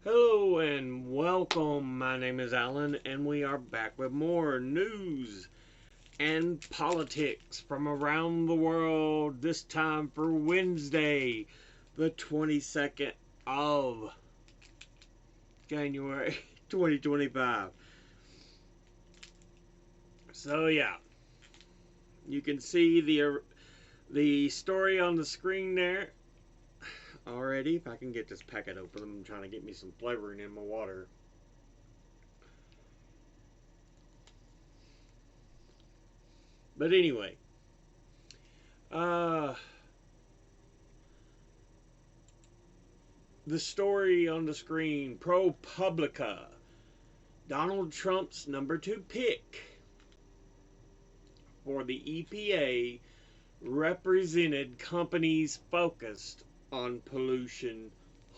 Hello and welcome. My name is Alan, and we are back with more news and politics from around the world. This time for Wednesday, the 22nd of January 2025. So, yeah, you can see the story on the screen there already. If I can get this packet open, I'm trying to get me some flavoring in my water. But anyway, uh, the story on the screen, ProPublica, Donald Trump's number 2 pick for the EPA, represented companies focused on pollution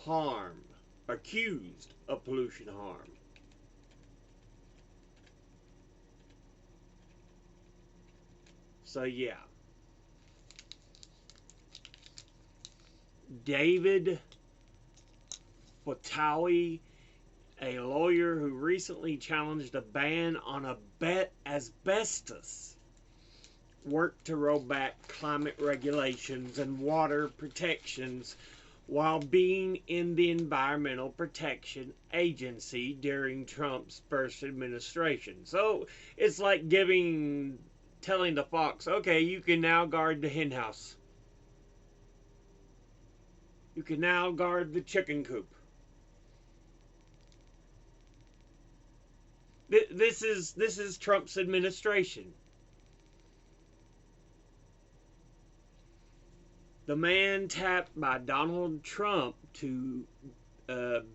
harm, accused of pollution harm. So, yeah. David Fatawi, a lawyer who recently challenged a ban on asbestos, worked to roll back climate regulations and water protections while being in the Environmental Protection Agency during Trump's first administration. So it's like telling the fox, okay, you can now guard the henhouse. You can now guard the chicken coop. This is Trump's administration. The man tapped by Donald Trump to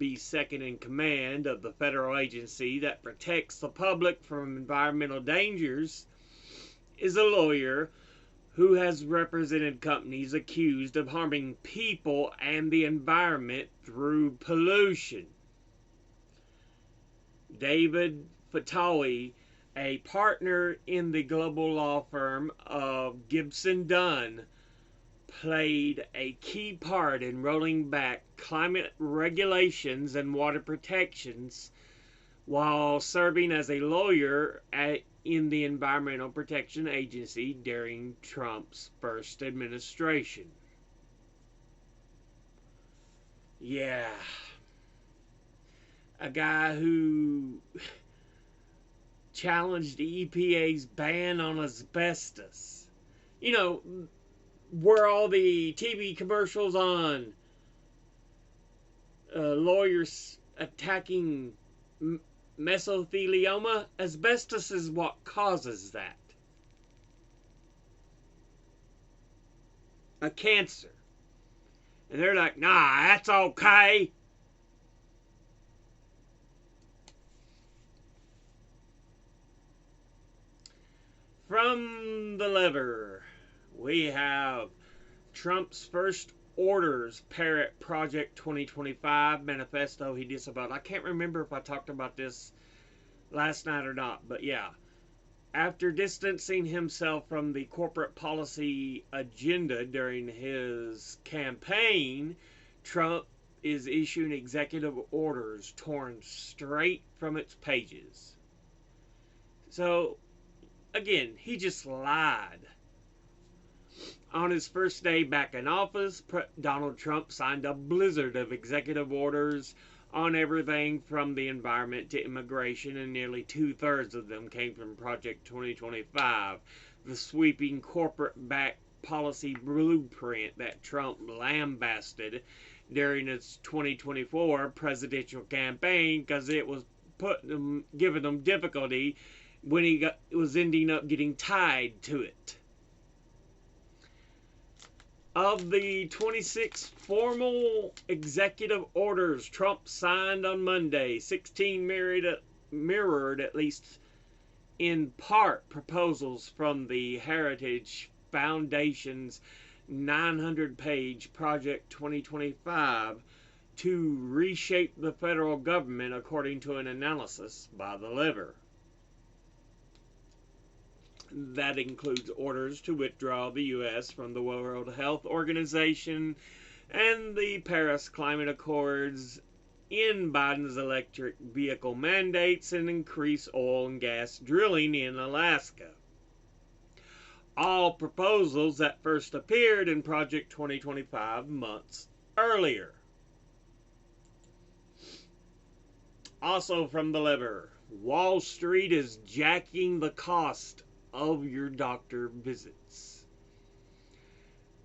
be second in command of the federal agency that protects the public from environmental dangers is a lawyer who has represented companies accused of harming people and the environment through pollution. David Fatawi, a partner in the global law firm of Gibson Dunn, played a key part in rolling back climate regulations and water protections while serving as a lawyer in the Environmental Protection Agency during Trump's first administration. Yeah. A guy who challenged the EPA's ban on asbestos. You know, were all the TV commercials on lawyers attacking mesothelioma? Asbestos is what causes that. A cancer. And they're like, nah, that's okay. From the lever, we have Trump's first orders parrot Project 2025 manifesto he disavowed. I can't remember if I talked about this last night or not, but yeah. After distancing himself from the corporate policy agenda during his campaign, Trump is issuing executive orders torn straight from its pages. So, again, he just lied. On his first day back in office, Donald Trump signed a blizzard of executive orders on everything from the environment to immigration, and nearly 2/3 of them came from Project 2025, the sweeping corporate-backed policy blueprint that Trump lambasted during his 2024 presidential campaign because it was giving him difficulty when he was ending up getting tied to it. Of the 26 formal executive orders Trump signed on Monday, 16 mirrored, at least in part, proposals from the Heritage Foundation's 900-page Project 2025 to reshape the federal government, according to an analysis by The Lever. That includes orders to withdraw the U.S. from the World Health Organization and the Paris Climate Accords, end Biden's electric vehicle mandates and increase oil and gas drilling in Alaska. All proposals that first appeared in Project 2025 months earlier. Also from the Lever, Wall Street is jacking the cost of your doctor visits.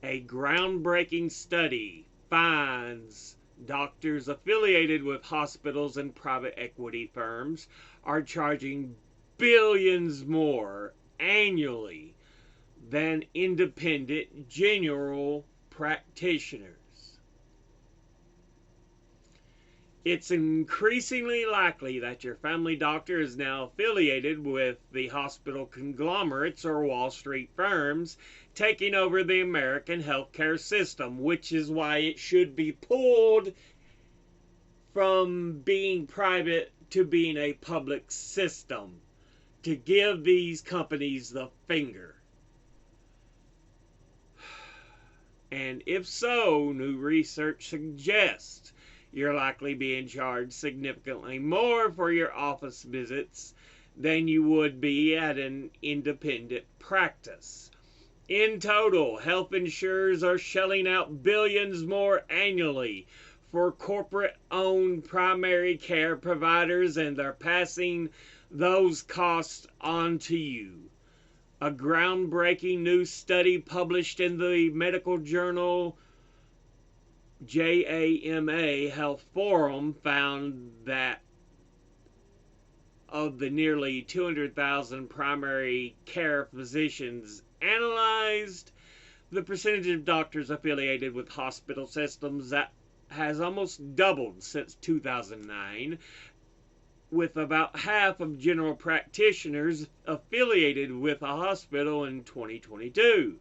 A groundbreaking study finds doctors affiliated with hospitals and private equity firms are charging billions more annually than independent general practitioners. It's increasingly likely that your family doctor is now affiliated with the hospital conglomerates or Wall Street firms taking over the American healthcare system, which is why it should be pulled from being private to being a public system, to give these companies the finger. And if so, new research suggests you're likely being charged significantly more for your office visits than you would be at an independent practice. In total, health insurers are shelling out billions more annually for corporate-owned primary care providers, and they're passing those costs on to you. A groundbreaking new study published in the medical journal JAMA Health Forum found that of the nearly 200,000 primary care physicians analyzed, the percentage of doctors affiliated with hospital systems that has almost doubled since 2009, with about half of general practitioners affiliated with a hospital in 2022.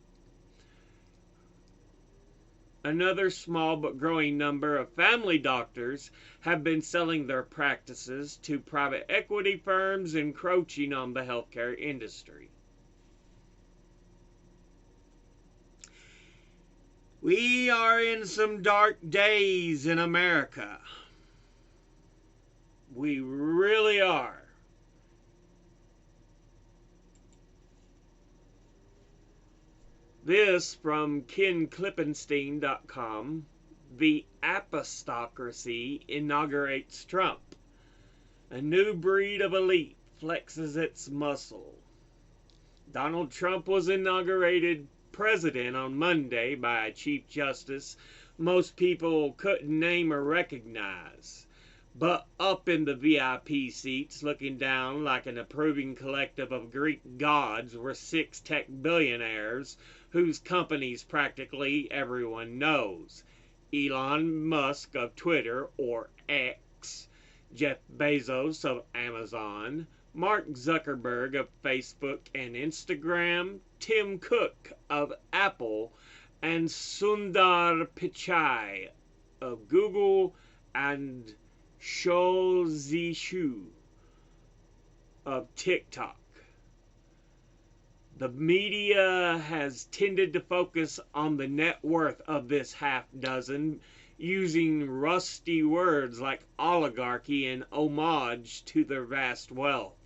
Another small but growing number of family doctors have been selling their practices to private equity firms encroaching on the healthcare industry. We are in some dark days in America. We really are. This from KenKlippenstein.com. The apostocracy inaugurates Trump. A new breed of elite flexes its muscle. Donald Trump was inaugurated president on Monday by a Chief Justice most people couldn't name or recognize. But up in the VIP seats, looking down like an approving collective of Greek gods, were 6 tech billionaires whose companies practically everyone knows. Elon Musk of Twitter, or X, Jeff Bezos of Amazon, Mark Zuckerberg of Facebook and Instagram, Tim Cook of Apple, and Sundar Pichai of Google, and Shou Zishu of TikTok. The media has tended to focus on the net worth of this half dozen, using rusty words like oligarchy in homage to their vast wealth.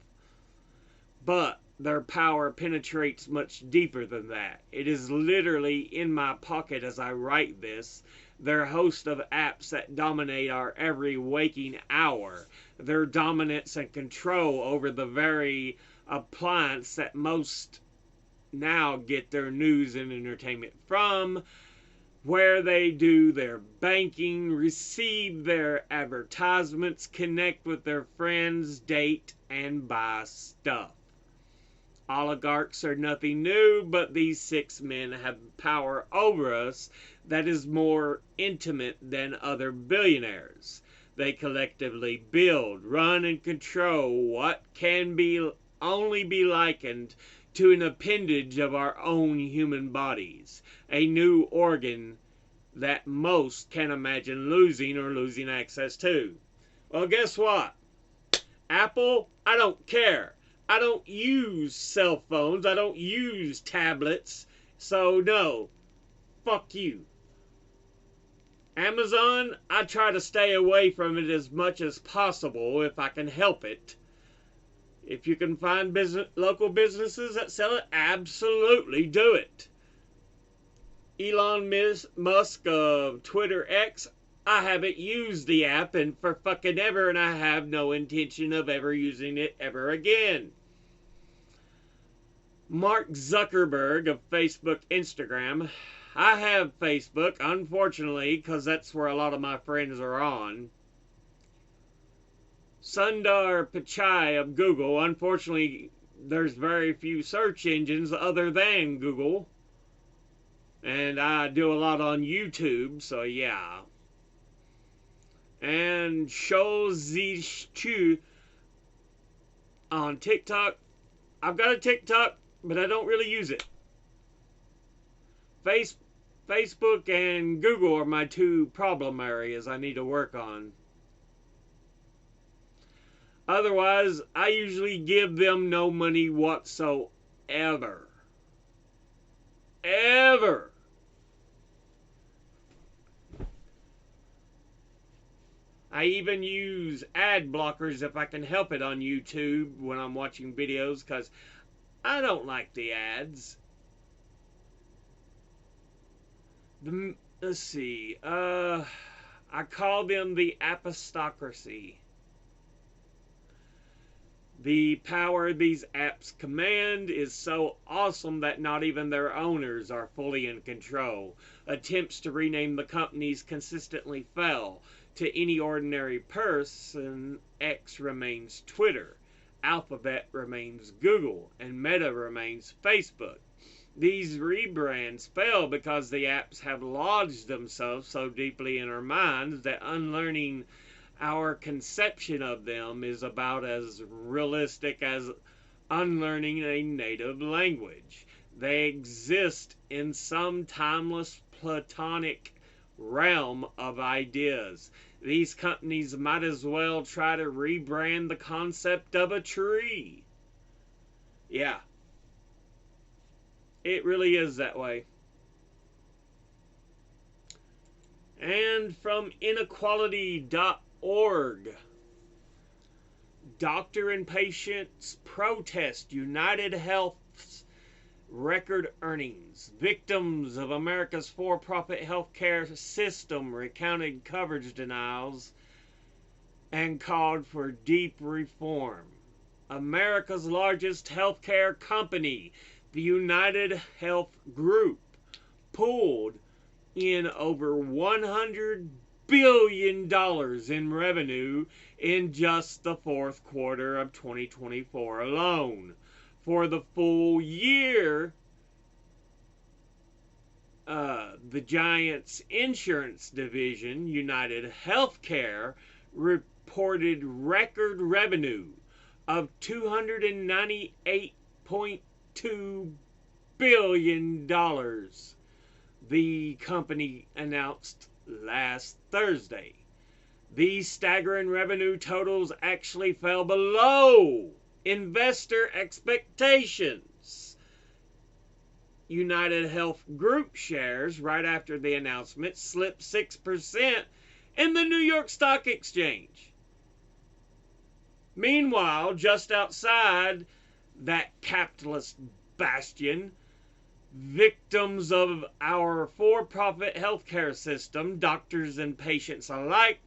But their power penetrates much deeper than that. It is literally in my pocket as I write this. Their host of apps that dominate our every waking hour. Their dominance and control over the very appliance that most now get their news and entertainment from, where they do their banking, receive their advertisements, connect with their friends, date, and buy stuff. Oligarchs are nothing new, but these 6 men have power over us that is more intimate than other billionaires. They collectively build, run, and control what can only be likened to an appendage of our own human bodies, a new organ that most can imagine losing or losing access to. Well, guess what? Apple, I don't care. I don't use cell phones. I don't use tablets. So no, fuck you. Amazon, I try to stay away from it as much as possible if I can help it. If you can find local businesses that sell it, absolutely do it. Elon Musk of Twitter X, I haven't used the app for fucking ever, and I have no intention of ever using it ever again. Mark Zuckerberg of Facebook, Instagram. I have Facebook, unfortunately, because that's where a lot of my friends are on. Sundar Pichai of Google. Unfortunately, there's very few search engines other than Google. And I do a lot on YouTube, so yeah. And Shou Zichu on TikTok. I've got a TikTok, but I don't really use it. Facebook and Google are my two problem areas I need to work on. Otherwise, I usually give them no money whatsoever. Ever. I even use ad blockers if I can help it on YouTube when I'm watching videos, because I don't like the ads. Let's see. I call them the apostocracy. The power these apps command is so awesome that not even their owners are fully in control. Attempts to rename the companies consistently fail. To any ordinary person, X remains Twitter, Alphabet remains Google, and Meta remains Facebook. These rebrands fail because the apps have lodged themselves so deeply in our minds that unlearning our conception of them is about as realistic as unlearning a native language. They exist in some timeless platonic realm of ideas. These companies might as well try to rebrand the concept of a tree. Yeah. It really is that way. And from inequality.org. Doctor and patients protest United Health's record earnings. Victims of America's for-profit healthcare system recounted coverage denials and called for deep reform. America's largest healthcare company, the United Health Group, pulled in over $100 billion in revenue in just the fourth quarter of 2024 alone. For the full year, the Giants insurance division, United Healthcare, reported record revenue of $298.2 billion. The company announced last Thursday. These staggering revenue totals actually fell below investor expectations. United Health Group shares, right after the announcement, slipped 6% in the New York Stock Exchange. Meanwhile, just outside that capitalist bastion, victims of our for-profit healthcare system, doctors and patients alike,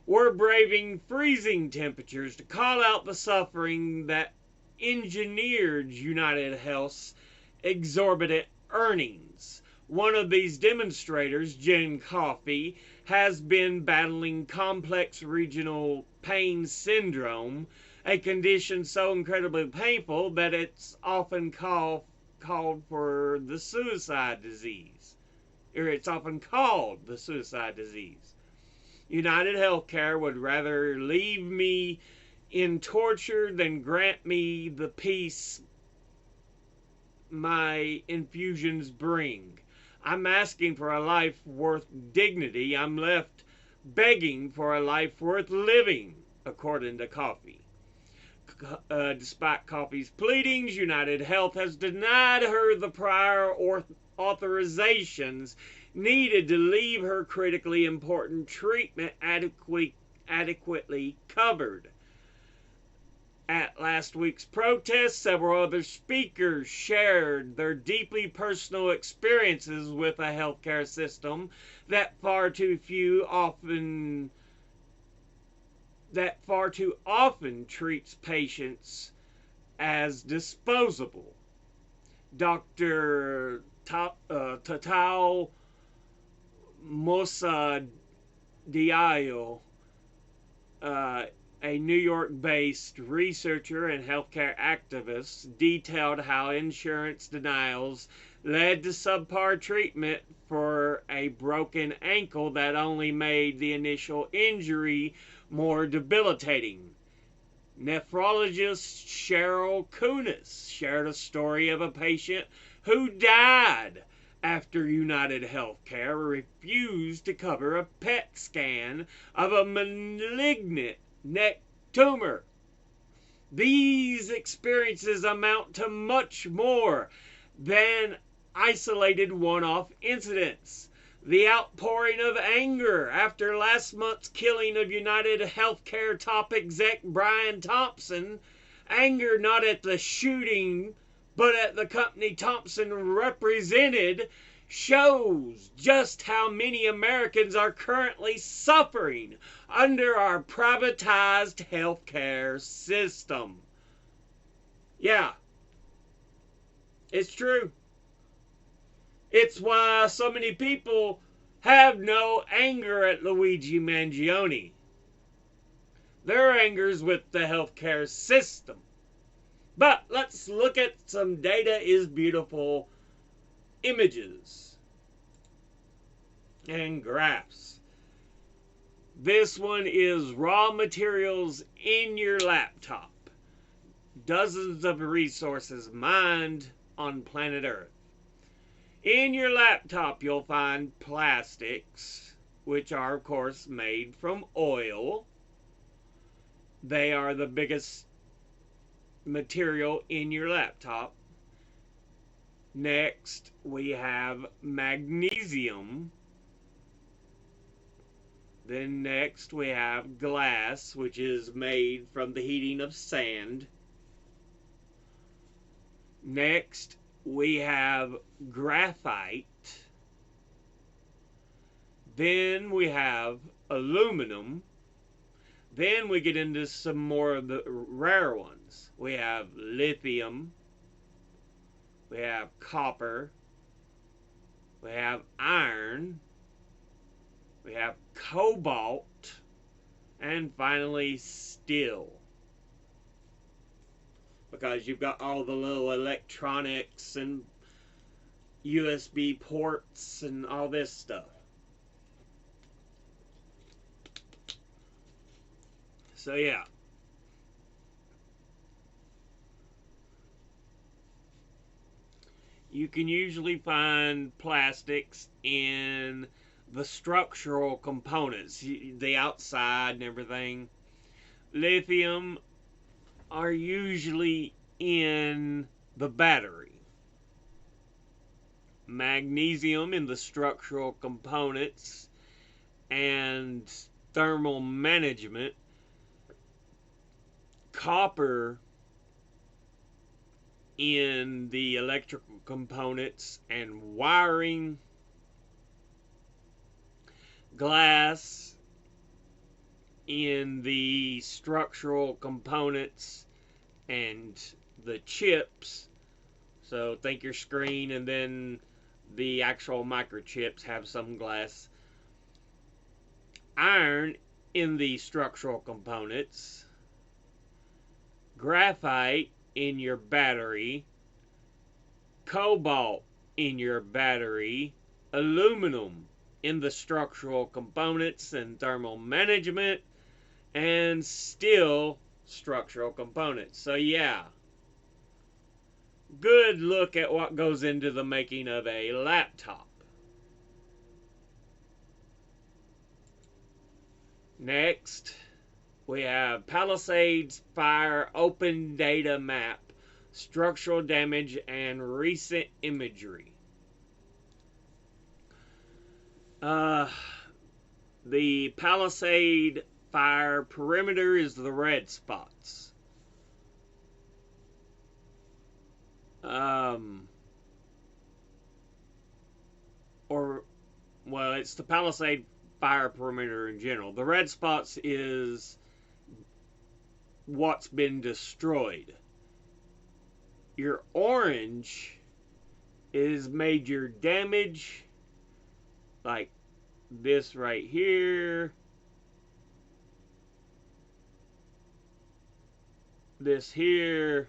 were braving freezing temperatures to call out the suffering that engineered United Health's exorbitant earnings. One of these demonstrators, Jen Coffey, has been battling complex regional pain syndrome, a condition so incredibly painful that it's often called for the suicide disease. Or it's often called the suicide disease. United Healthcare would rather leave me in torture than grant me the peace my infusions bring. I'm asking for a life worth dignity. I'm left begging for a life worth living, according to Coffey. Despite Coffey's pleadings, United Health has denied her the prior authorizations needed to leave her critically important treatment adequately covered. At last week's protest, several other speakers shared their deeply personal experiences with a healthcare system that far too often treats patients as disposable. Dr. Tatao Mosadiao, a New York-based researcher and healthcare activist, detailed how insurance denials led to subpar treatment for a broken ankle that only made the initial injury more debilitating. Nephrologist Cheryl Kunis shared a story of a patient who died after United Healthcare refused to cover a PET scan of a malignant neck tumor. These experiences amount to much more than isolated one-off incidents. The outpouring of anger after last month's killing of United Healthcare top exec Brian Thompson, anger not at the shooting but at the company Thompson represented, shows just how many Americans are currently suffering under our privatized healthcare system. Yeah, it's true. It's why so many people have no anger at Luigi Mangione. Their anger's with the healthcare system. But let's look at some data is beautiful images and graphs. This one is raw materials in your laptop. Dozens of resources mined on planet Earth. In your laptop, you'll find plastics, which are, of course, made from oil. They are the biggest material in your laptop. Next, we have magnesium. Then next, we have glass, which is made from the heating of sand. Next, we have graphite. Then we have aluminum. Then we get into some more of the rare ones. We have lithium. We have copper. We have iron. We have cobalt. And finally, steel. Because you've got all the little electronics and USB ports and all this stuff. So yeah. You can usually find plastics in the structural components, the outside and everything. Lithium are usually in the battery. Magnesium in the structural components and thermal management. Copper in the electrical components and wiring. Glass in the structural components and the chips. So think your screen and then the actual microchips have some glass. Iron in the structural components. Graphite in your battery. Cobalt in your battery. Aluminum in the structural components and thermal management. And steel structural components. So yeah, good look at what goes into the making of a laptop. Next, we have Palisades Fire Open Data Map, Structural Damage and Recent Imagery. Uh, the Palisade fire perimeter is the red spots. Um, or, well, it's the Palisade fire perimeter in general. The red spots is what's been destroyed. Your orange is major damage, like this right here, this here.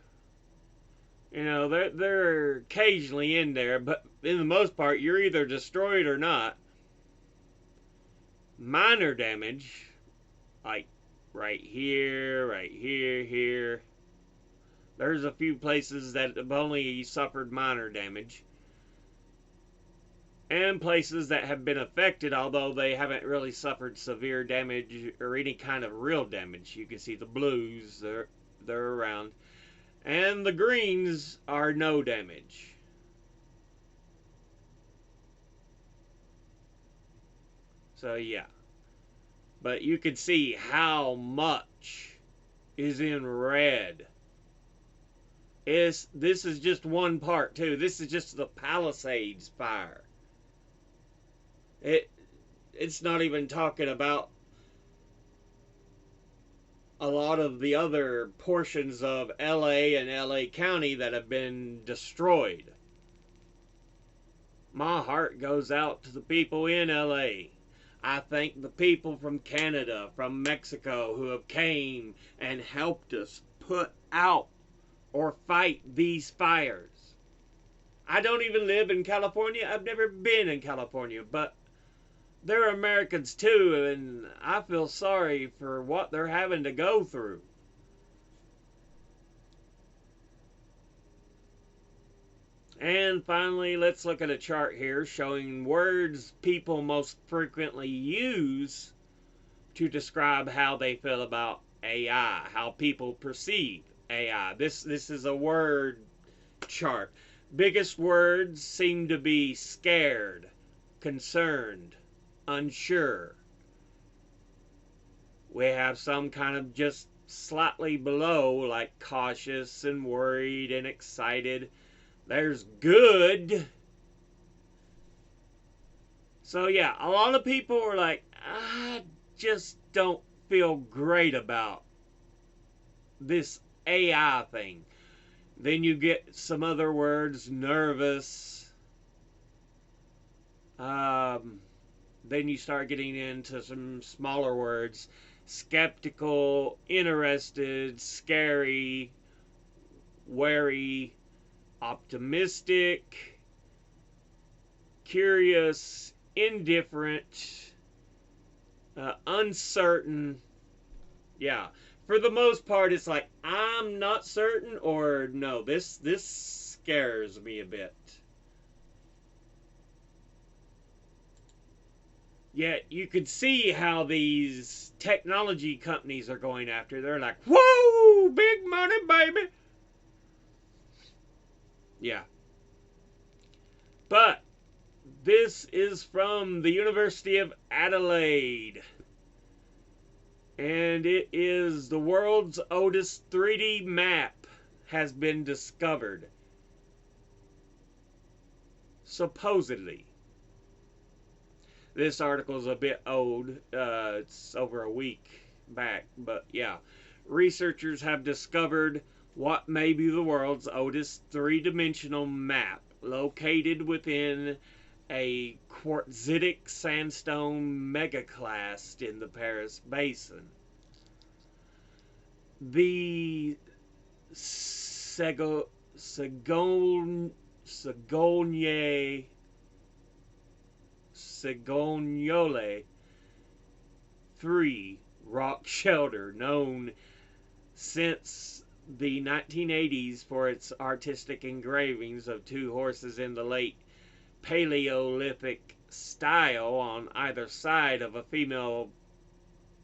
You know, they're occasionally in there, but in the most part, you're either destroyed or not. Minor damage, like right here, here. There's a few places that have only suffered minor damage. And places that have been affected, although they haven't really suffered severe damage or any kind of real damage. You can see the blues, they're around. And the greens are no damage. So yeah. But you can see how much is in red. This is just one part too. This is just the Palisades fire. It's not even talking about a lot of the other portions of LA and LA County that have been destroyed. My heart goes out to the people in LA. I thank the people from Canada, from Mexico, who have came and helped us put out or fight these fires. I don't even live in California. I've never been in California, but they're Americans too, and I feel sorry for what they're having to go through. And finally, let's look at a chart here showing words people most frequently use to describe how they feel about AI, how people perceive AI. This is a word chart. Biggest words seem to be scared, concerned, unsure. We have some kind of just slightly below, like cautious and worried and excited. There's good. So yeah, a lot of people are like, I just don't feel great about this AI thing. Then you get some other words, nervous. Then you start getting into some smaller words, skeptical, interested, scary, wary, optimistic, curious, indifferent, uncertain. Yeah, for the most part, it's like I'm not certain, or no, this scares me a bit. Yet you could see how these technology companies are going after. They're like, whoa, big money, baby. Yeah. But this is from the University of Adelaide. And it is the world's oldest 3D map has been discovered. Supposedly. This article is a bit old. It's over a week back. But yeah. Researchers have discovered what may be the world's oldest three-dimensional map, located within a quartzitic sandstone megaclast in the Paris Basin. The Segogne 3 rock shelter, known since the 1980s for its artistic engravings of two horses in the late Paleolithic style on either side of a female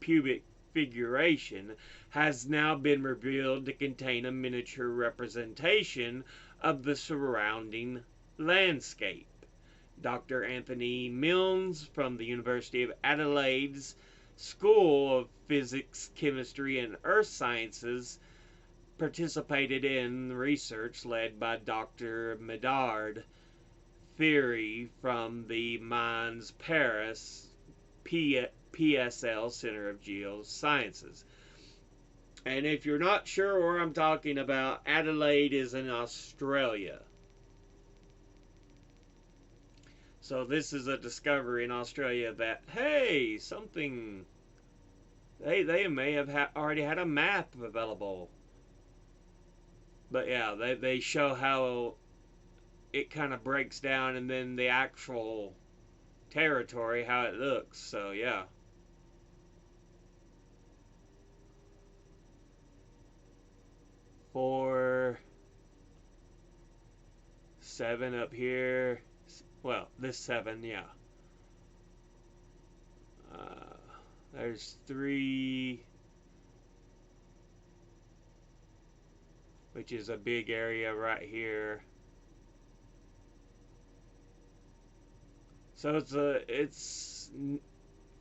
pubic figuration, has now been revealed to contain a miniature representation of the surrounding landscape. Dr. Anthony Milnes from the University of Adelaide's School of Physics, Chemistry, and Earth Sciences participated in research led by Dr. Medard Thiry from the Mines Paris PSL Center of Geosciences. And if you're not sure where I'm talking about, Adelaide is in Australia. So this is a discovery in Australia that, hey, something, they may have already had a map available. But yeah, they show how it kind of breaks down, and then the actual territory, how it looks. So yeah. Four, 7 up here. Well, this 7, yeah. There's 3, which is a big area right here. So it's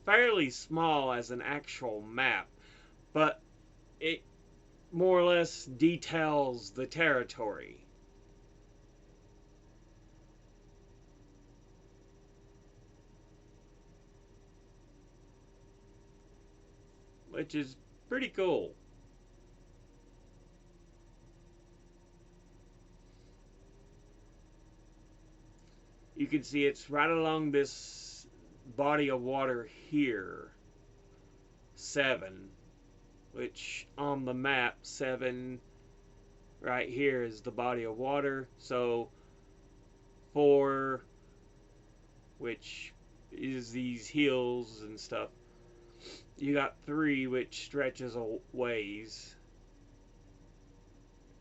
fairly small as an actual map, but it more or less details the territory. Which is pretty cool. You can see it's right along this body of water here, 7, which on the map, 7 right here is the body of water. So 4, which is these hills and stuff. You got 3, which stretches a ways.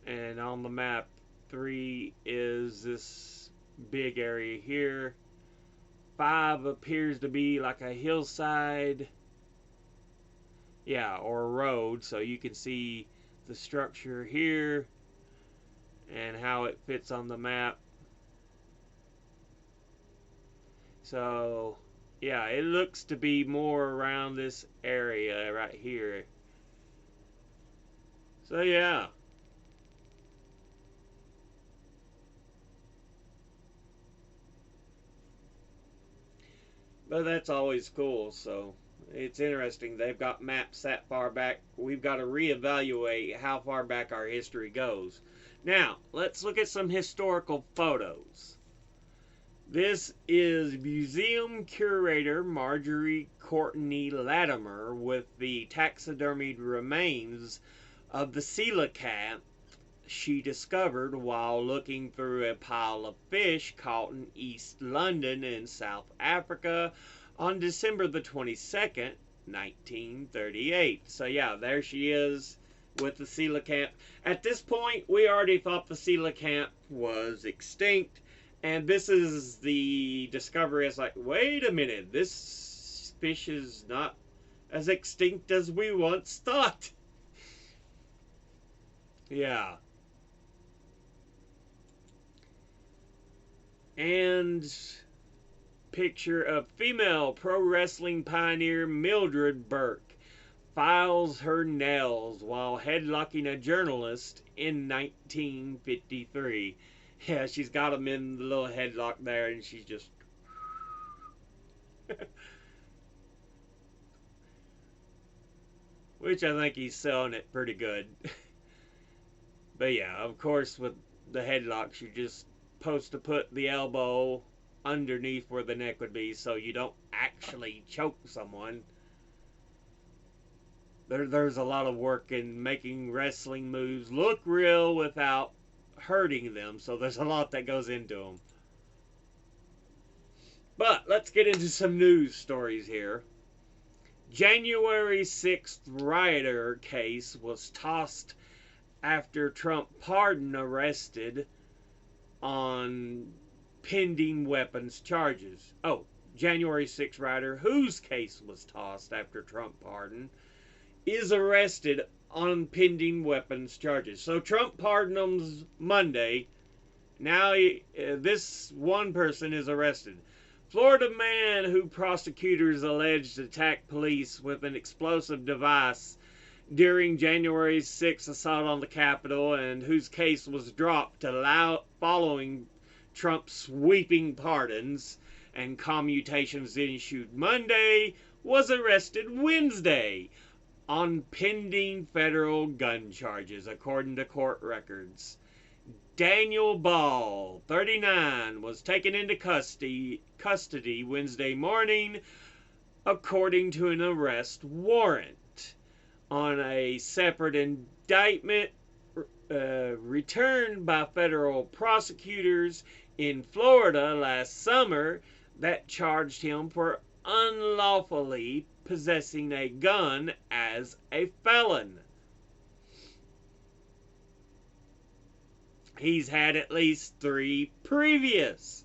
And on the map, 3 is this big area here. 5 appears to be like a hillside. Yeah, or a road. So you can see the structure here and how it fits on the map. So yeah, it looks to be more around this area right here. So yeah. But that's always cool, so it's interesting. They've got maps that far back. We've got to reevaluate how far back our history goes. Now, let's look at some historical photos. This is museum curator Marjorie Courtney Latimer with the taxidermied remains of the coelacanth she discovered while looking through a pile of fish caught in East London in South Africa on December the 22nd, 1938. So yeah, there she is with the coelacanth. At this point, we already thought the coelacanth was extinct. And this is the discovery. It's like, wait a minute, this fish is not as extinct as we once thought. Yeah. And picture of female pro wrestling pioneer Mildred Burke files her nails while headlocking a journalist in 1953. Yeah, she's got him in the little headlock there, and she's just... Which I think he's selling it pretty good. But yeah, of course, with the headlocks, you're just supposed to put the elbow underneath where the neck would be so you don't actually choke someone. There's a lot of work in making wrestling moves look real without hurting them, so there's a lot that goes into them. But let's get into some news stories here. January 6th rioter case was tossed after Trump pardon arrested on pending weapons charges. Oh, January 6th rioter whose case was tossed after Trump pardon is arrested on pending weapons charges. So Trump pardoned him Monday. Now this one person is arrested. Florida man who prosecutors alleged attacked police with an explosive device during January 6th assault on the Capitol, and whose case was dropped following Trump's sweeping pardons and commutations issued Monday, was arrested Wednesday on pending federal gun charges, according to court records. Daniel Ball, 39, was taken into custody Wednesday morning, according to an arrest warrant. On a separate indictment returned by federal prosecutors in Florida last summer that charged him for unlawfully possessing a gun as a felon. He's had at least 3 previous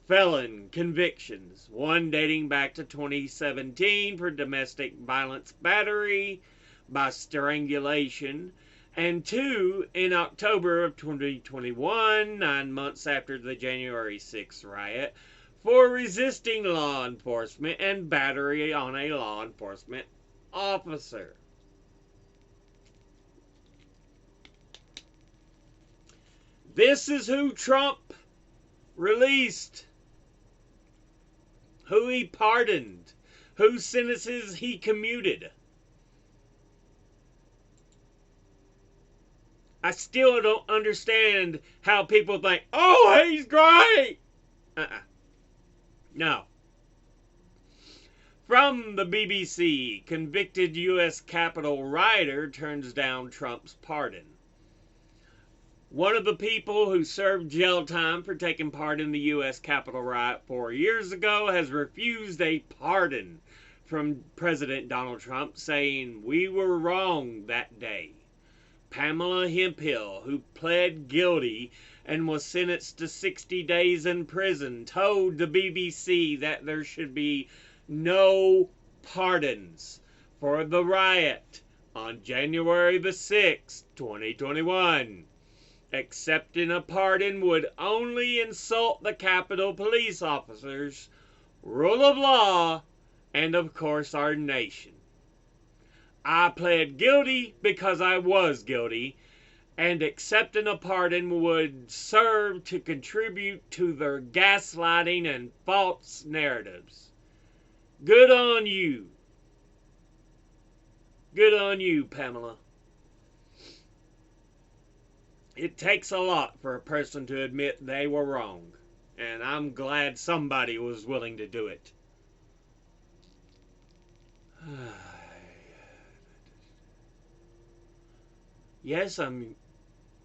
felon convictions, one dating back to 2017 for domestic violence battery by strangulation, and 2 in October of 2021, 9 months after the January 6th riot, for resisting law enforcement and battery on a law enforcement officer. This is who Trump released, who he pardoned, whose sentences he commuted. I still don't understand how people think, oh, he's great. No. From the BBC, convicted U.S. Capitol rioter turns down Trump's pardon. One of the people who served jail time for taking part in the U.S. Capitol riot 4 years ago has refused a pardon from President Donald Trump, saying, "We were wrong that day." Pamela Hemphill, who pled guilty and was sentenced to 60 days in prison, told the BBC that there should be no pardons for the riot on January the 6th, 2021. Accepting a pardon would only insult the Capitol police officers, rule of law, and of course our nation. I pled guilty because I was guilty, and accepting a pardon would serve to contribute to their gaslighting and false narratives. Good on you. Good on you, Pamela. It takes a lot for a person to admit they were wrong, and I'm glad somebody was willing to do it. Yes, I'm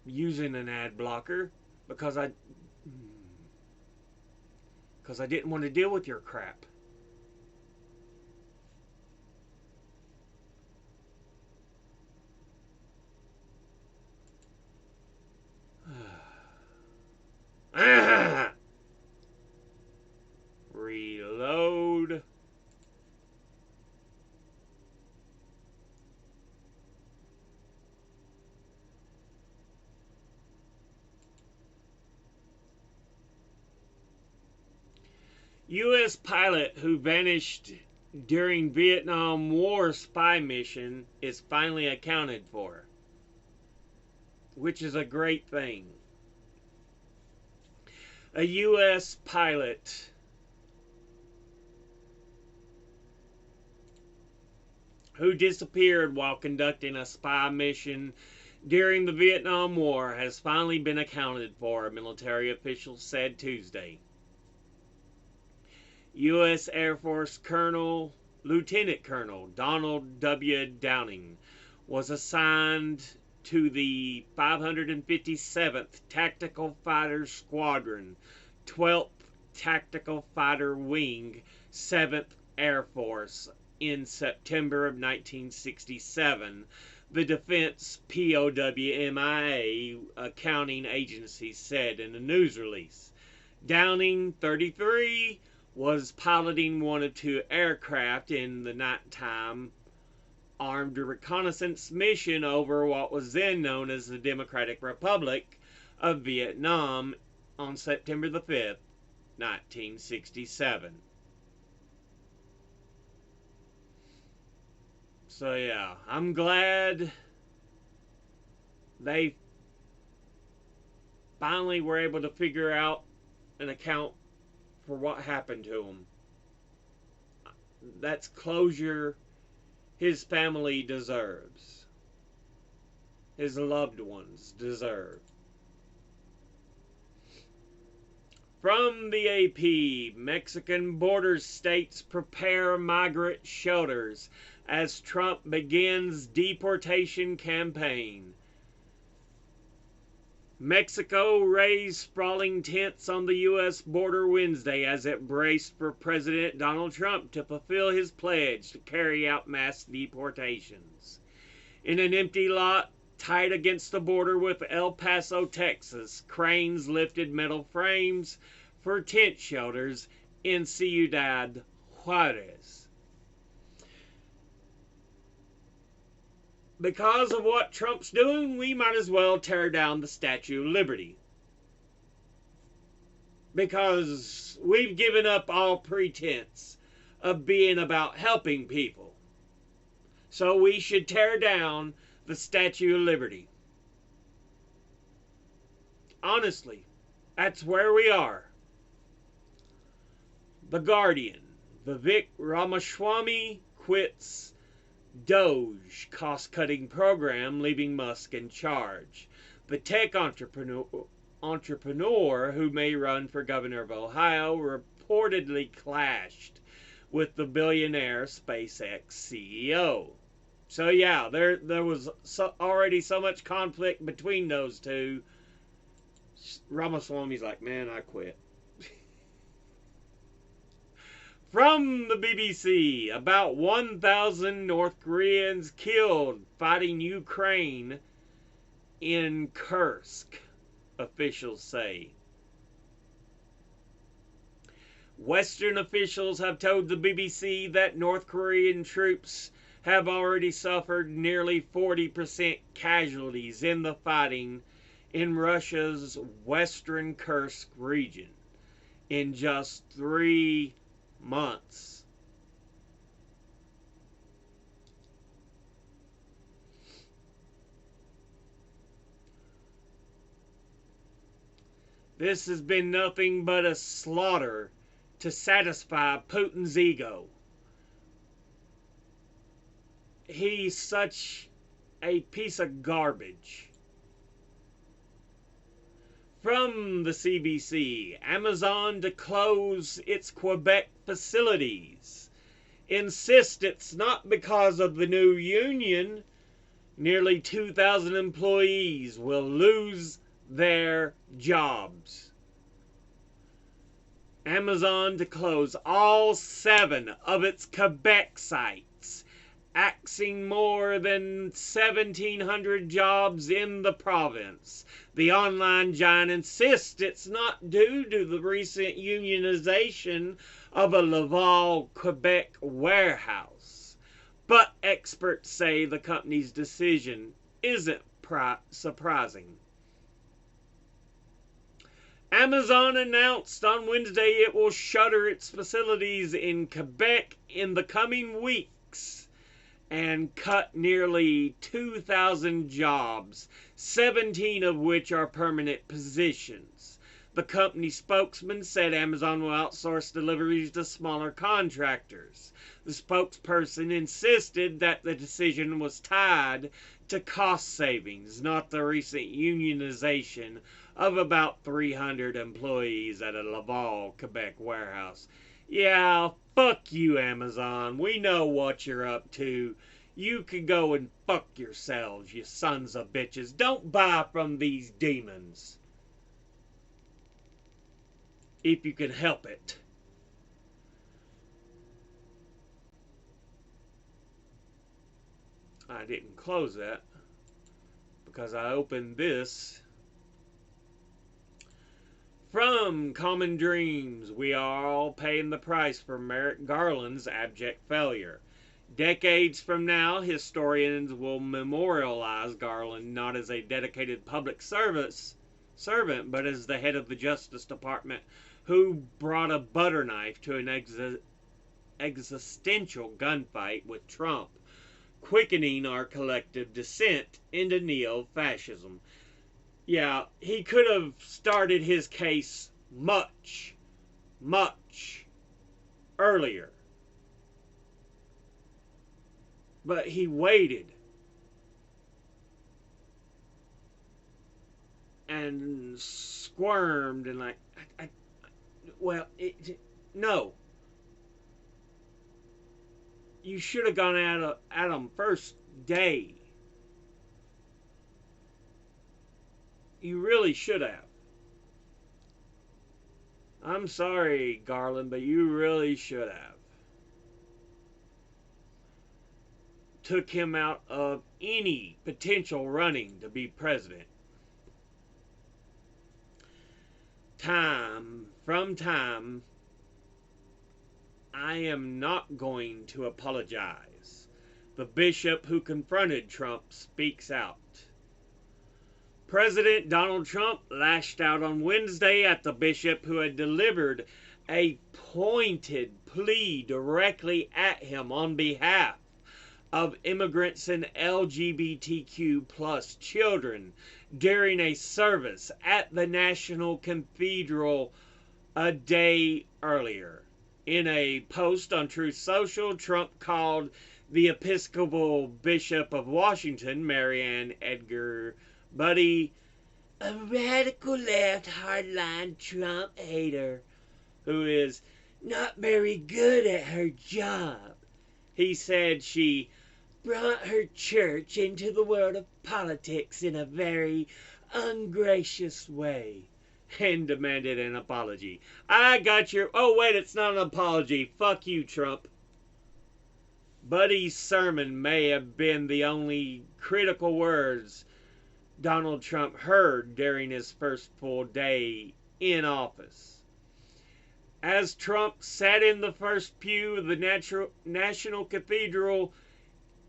using an ad blocker because I didn't want to deal with your crap. Reload. U.S. pilot who vanished during Vietnam War spy mission is finally accounted for, which is a great thing. A U.S. pilot who disappeared while conducting a spy mission during the Vietnam War has finally been accounted for, military officials said Tuesday. U.S. Air Force Lieutenant Colonel Donald W. Downing was assigned to the 557th Tactical Fighter Squadron, 12th Tactical Fighter Wing, 7th Air Force in September of 1967, the Defense POWMIA accounting agency said in a news release. Downing, 33, was piloting one of 2 aircraft in the nighttime armed reconnaissance mission over what was then known as the Democratic Republic of Vietnam on September the 5th, 1967. So yeah, I'm glad they finally were able to figure out and account for what happened to him. That's closure his family deserves. His loved ones deserve. From the AP, Mexican border states prepare migrant shelters as Trump begins deportation campaign. Mexico raised sprawling tents on the U.S. border Wednesday as it braced for President Donald Trump to fulfill his pledge to carry out mass deportations. In an empty lot tight against the border with El Paso, Texas, cranes lifted metal frames for tent shelters in Ciudad Juarez. Because of what Trump's doing, we might as well tear down the Statue of Liberty. Because we've given up all pretense of being about helping people. So we should tear down the Statue of Liberty. Honestly, that's where we are. The Guardian. Vivek Ramaswamy quits Doge cost-cutting program, leaving Musk in charge. The tech entrepreneur who may run for governor of Ohio reportedly clashed with the billionaire SpaceX CEO. So yeah, there was already so much conflict between those two. Ramaswamy's like, man, I quit. From the BBC, about 1,000 North Koreans killed fighting Ukraine in Kursk, officials say. Western officials have told the BBC that North Korean troops have already suffered nearly 40% casualties in the fighting in Russia's western Kursk region in just 3 months. This has been nothing but a slaughter to satisfy Putin's ego. He's such a piece of garbage. From the CBC, Amazon to close its Quebec facilities. Insist it's not because of the new union. Nearly 2,000 employees will lose their jobs. Amazon to close all 7 of its Quebec sites, axing more than 1,700 jobs in the province. The online giant insists it's not due to the recent unionization of a Laval, Quebec warehouse. But experts say the company's decision isn't surprising. Amazon announced on Wednesday it will shutter its facilities in Quebec in the coming weeks and cut nearly 2,000 jobs, 17 of which are permanent positions. The company spokesman said Amazon will outsource deliveries to smaller contractors. The spokesperson insisted that the decision was tied to cost savings, not the recent unionization of about 300 employees at a Laval, Quebec warehouse. Yeah, fuck you, Amazon. We know what you're up to. You can go and fuck yourselves, you sons of bitches. Don't buy from these demons. If you can help it. I didn't close that because I opened this. From Common Dreams, we are all paying the price for Merrick Garland's abject failure. Decades from now, historians will memorialize Garland not as a dedicated public servant, but as the head of the Justice Department who brought a butter knife to an existential gunfight with Trump, quickening our collective descent into neo-fascism. Yeah, he could have started his case much, much earlier. But he waited and squirmed and like, no. You should have gone at him first day. You really should have. I'm sorry, Garland, but you really should have. Took him out of any potential running to be president. From time, I am not going to apologize. The bishop who confronted Trump speaks out. President Donald Trump lashed out on Wednesday at the bishop who had delivered a pointed plea directly at him on behalf of immigrants and LGBTQ plus children during a service at the National Cathedral a day earlier. In a post on Truth Social, Trump called the Episcopal Bishop of Washington, Marianne Edgar Buddy, a radical left hardline Trump hater who is not very good at her job. He said she brought her church into the world of politics in a very ungracious way and demanded an apology. I got your... Oh, wait, it's not an apology. Fuck you, Trump. Buddy's sermon may have been the only critical words Donald Trump heard during his first full day in office. As Trump sat in the first pew of the National Cathedral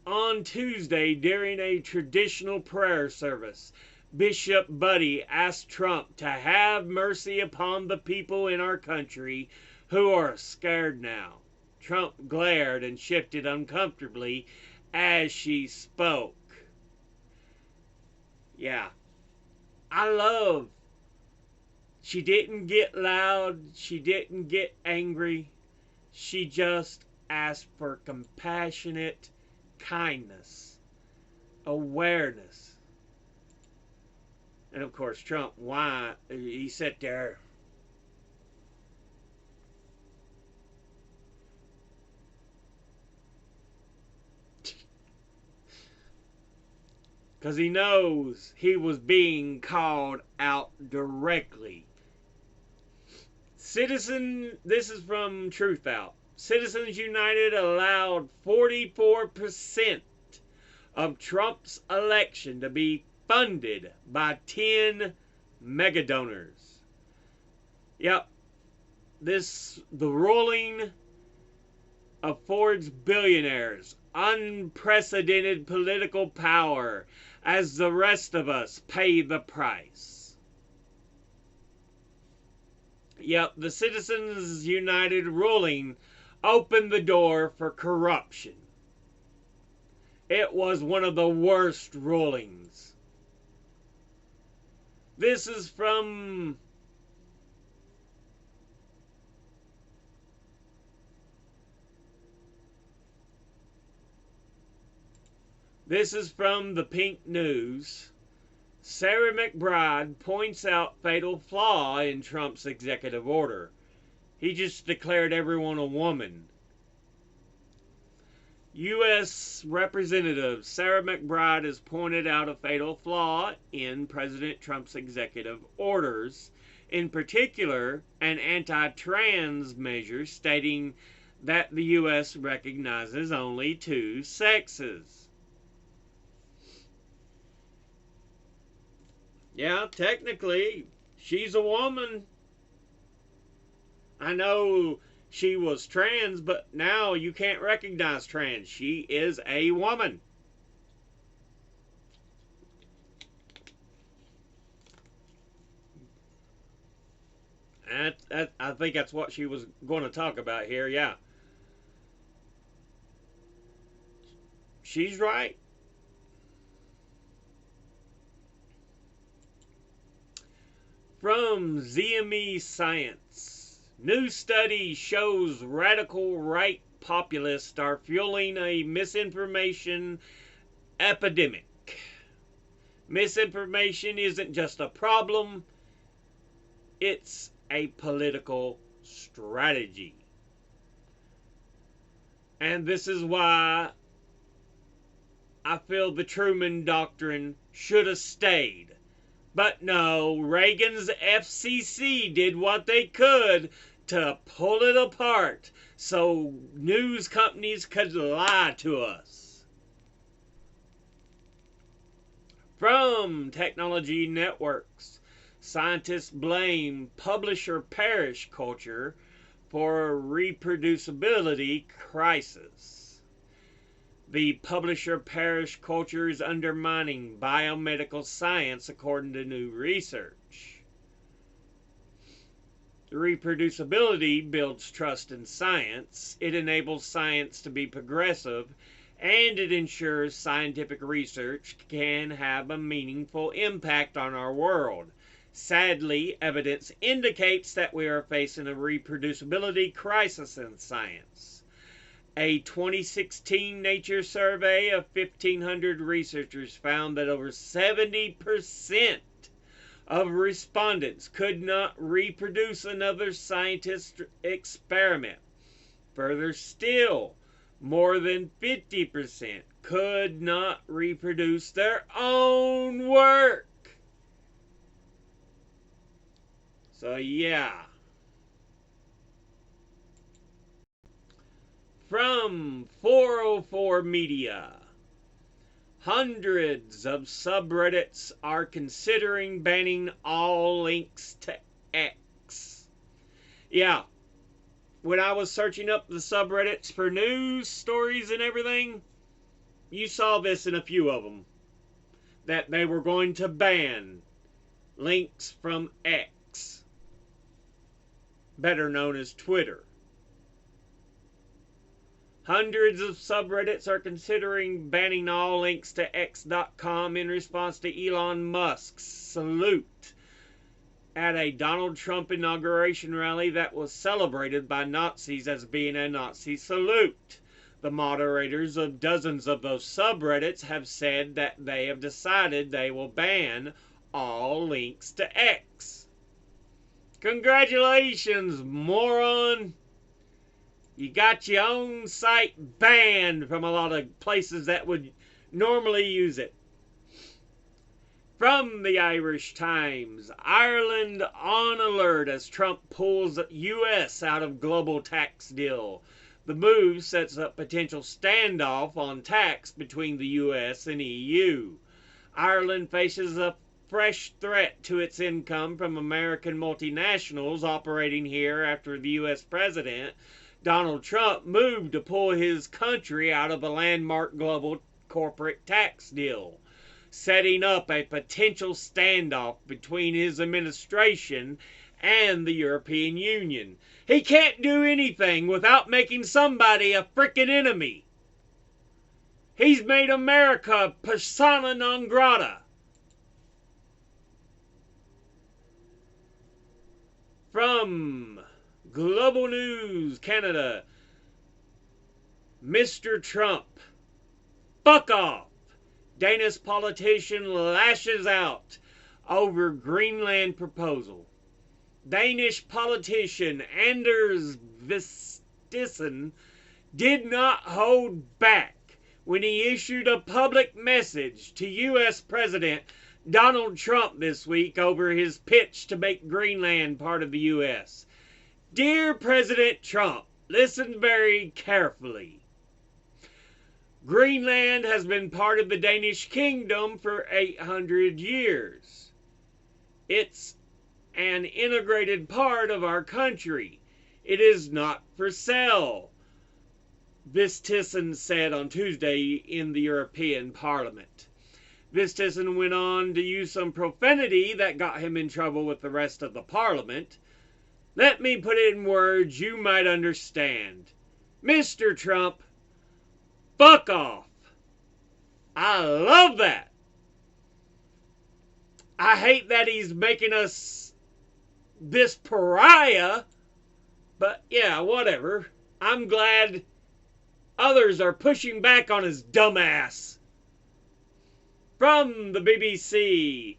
on Tuesday during a traditional prayer service, Bishop Buddy asked Trump to have mercy upon the people in our country who are scared now. Trump glared and shifted uncomfortably as she spoke. Yeah, she didn't get loud, she didn't get angry, she just asked for compassionate kindness, awareness. And of course, Trump, why? He sat there. Because he knows he was being called out directly. This is from Truth Out. Citizens United allowed 44% of Trump's election to be funded by 10 mega donors. Yep. The ruling affords billionaires unprecedented political power as the rest of us pay the price. Yep, the Citizens United ruling opened the door for corruption. It was one of the worst rulings. This is from the Pink News. Sarah McBride points out fatal flaw in Trump's executive order. He just declared everyone a woman. U.S. Representative Sarah McBride has pointed out a fatal flaw in President Trump's executive orders, in particular an anti-trans measure stating that the U.S. recognizes only two sexes. Yeah, technically, she's a woman. I know she was trans, but now you can't recognize trans. She is a woman. And I think that's what she was going to talk about here. Yeah, she's right. From ZME Science, new study shows radical right populists are fueling a misinformation epidemic. Misinformation isn't just a problem, it's a political strategy. And this is why I feel the Truman Doctrine should have stayed. But no, Reagan's FCC did what they could to pull it apart so news companies could lie to us. From Technology Networks, scientists blame publisher perish culture for a reproducibility crisis. The publisher perish culture is undermining biomedical science according to new research. Reproducibility builds trust in science, it enables science to be progressive, and it ensures scientific research can have a meaningful impact on our world. Sadly, evidence indicates that we are facing a reproducibility crisis in science. A 2016 Nature survey of 1,500 researchers found that over 70% of respondents could not reproduce another scientist's experiment. Further still, more than 50% could not reproduce their own work. So yeah. From 404 Media, hundreds of subreddits are considering banning all links to X. Yeah, when I was searching up the subreddits for news stories and everything, you saw this in a few of them, that they were going to ban links from X, better known as Twitter. Hundreds of subreddits are considering banning all links to X.com in response to Elon Musk's salute at a Donald Trump inauguration rally that was celebrated by Nazis as being a Nazi salute. The moderators of dozens of those subreddits have said that they have decided they will ban all links to X. Congratulations, moron! You got your own site banned from a lot of places that would normally use it. From the Irish Times, Ireland on alert as Trump pulls U.S. out of global tax deal. The move sets up potential standoff on tax between the U.S. and EU. Ireland faces a fresh threat to its income from American multinationals operating here after the U.S. president Donald Trump moved to pull his country out of a landmark global corporate tax deal, setting up a potential standoff between his administration and the European Union. He can't do anything without making somebody a frickin' enemy. He's made America persona non grata. From Global News Canada, Mr. Trump, fuck off. Danish politician lashes out over Greenland proposal. Danish politician Anders Vistisen did not hold back when he issued a public message to U.S. President Donald Trump this week over his pitch to make Greenland part of the U.S. Dear President Trump, listen very carefully. Greenland has been part of the Danish kingdom for 800 years. It's an integrated part of our country. It is not for sale, Vistisen said on Tuesday in the European Parliament. Vistisen went on to use some profanity that got him in trouble with the rest of the Parliament. Let me put it in words you might understand. Mr. Trump, fuck off. I love that. I hate that he's making us this pariah, but yeah, whatever. I'm glad others are pushing back on his dumbass. From the BBC,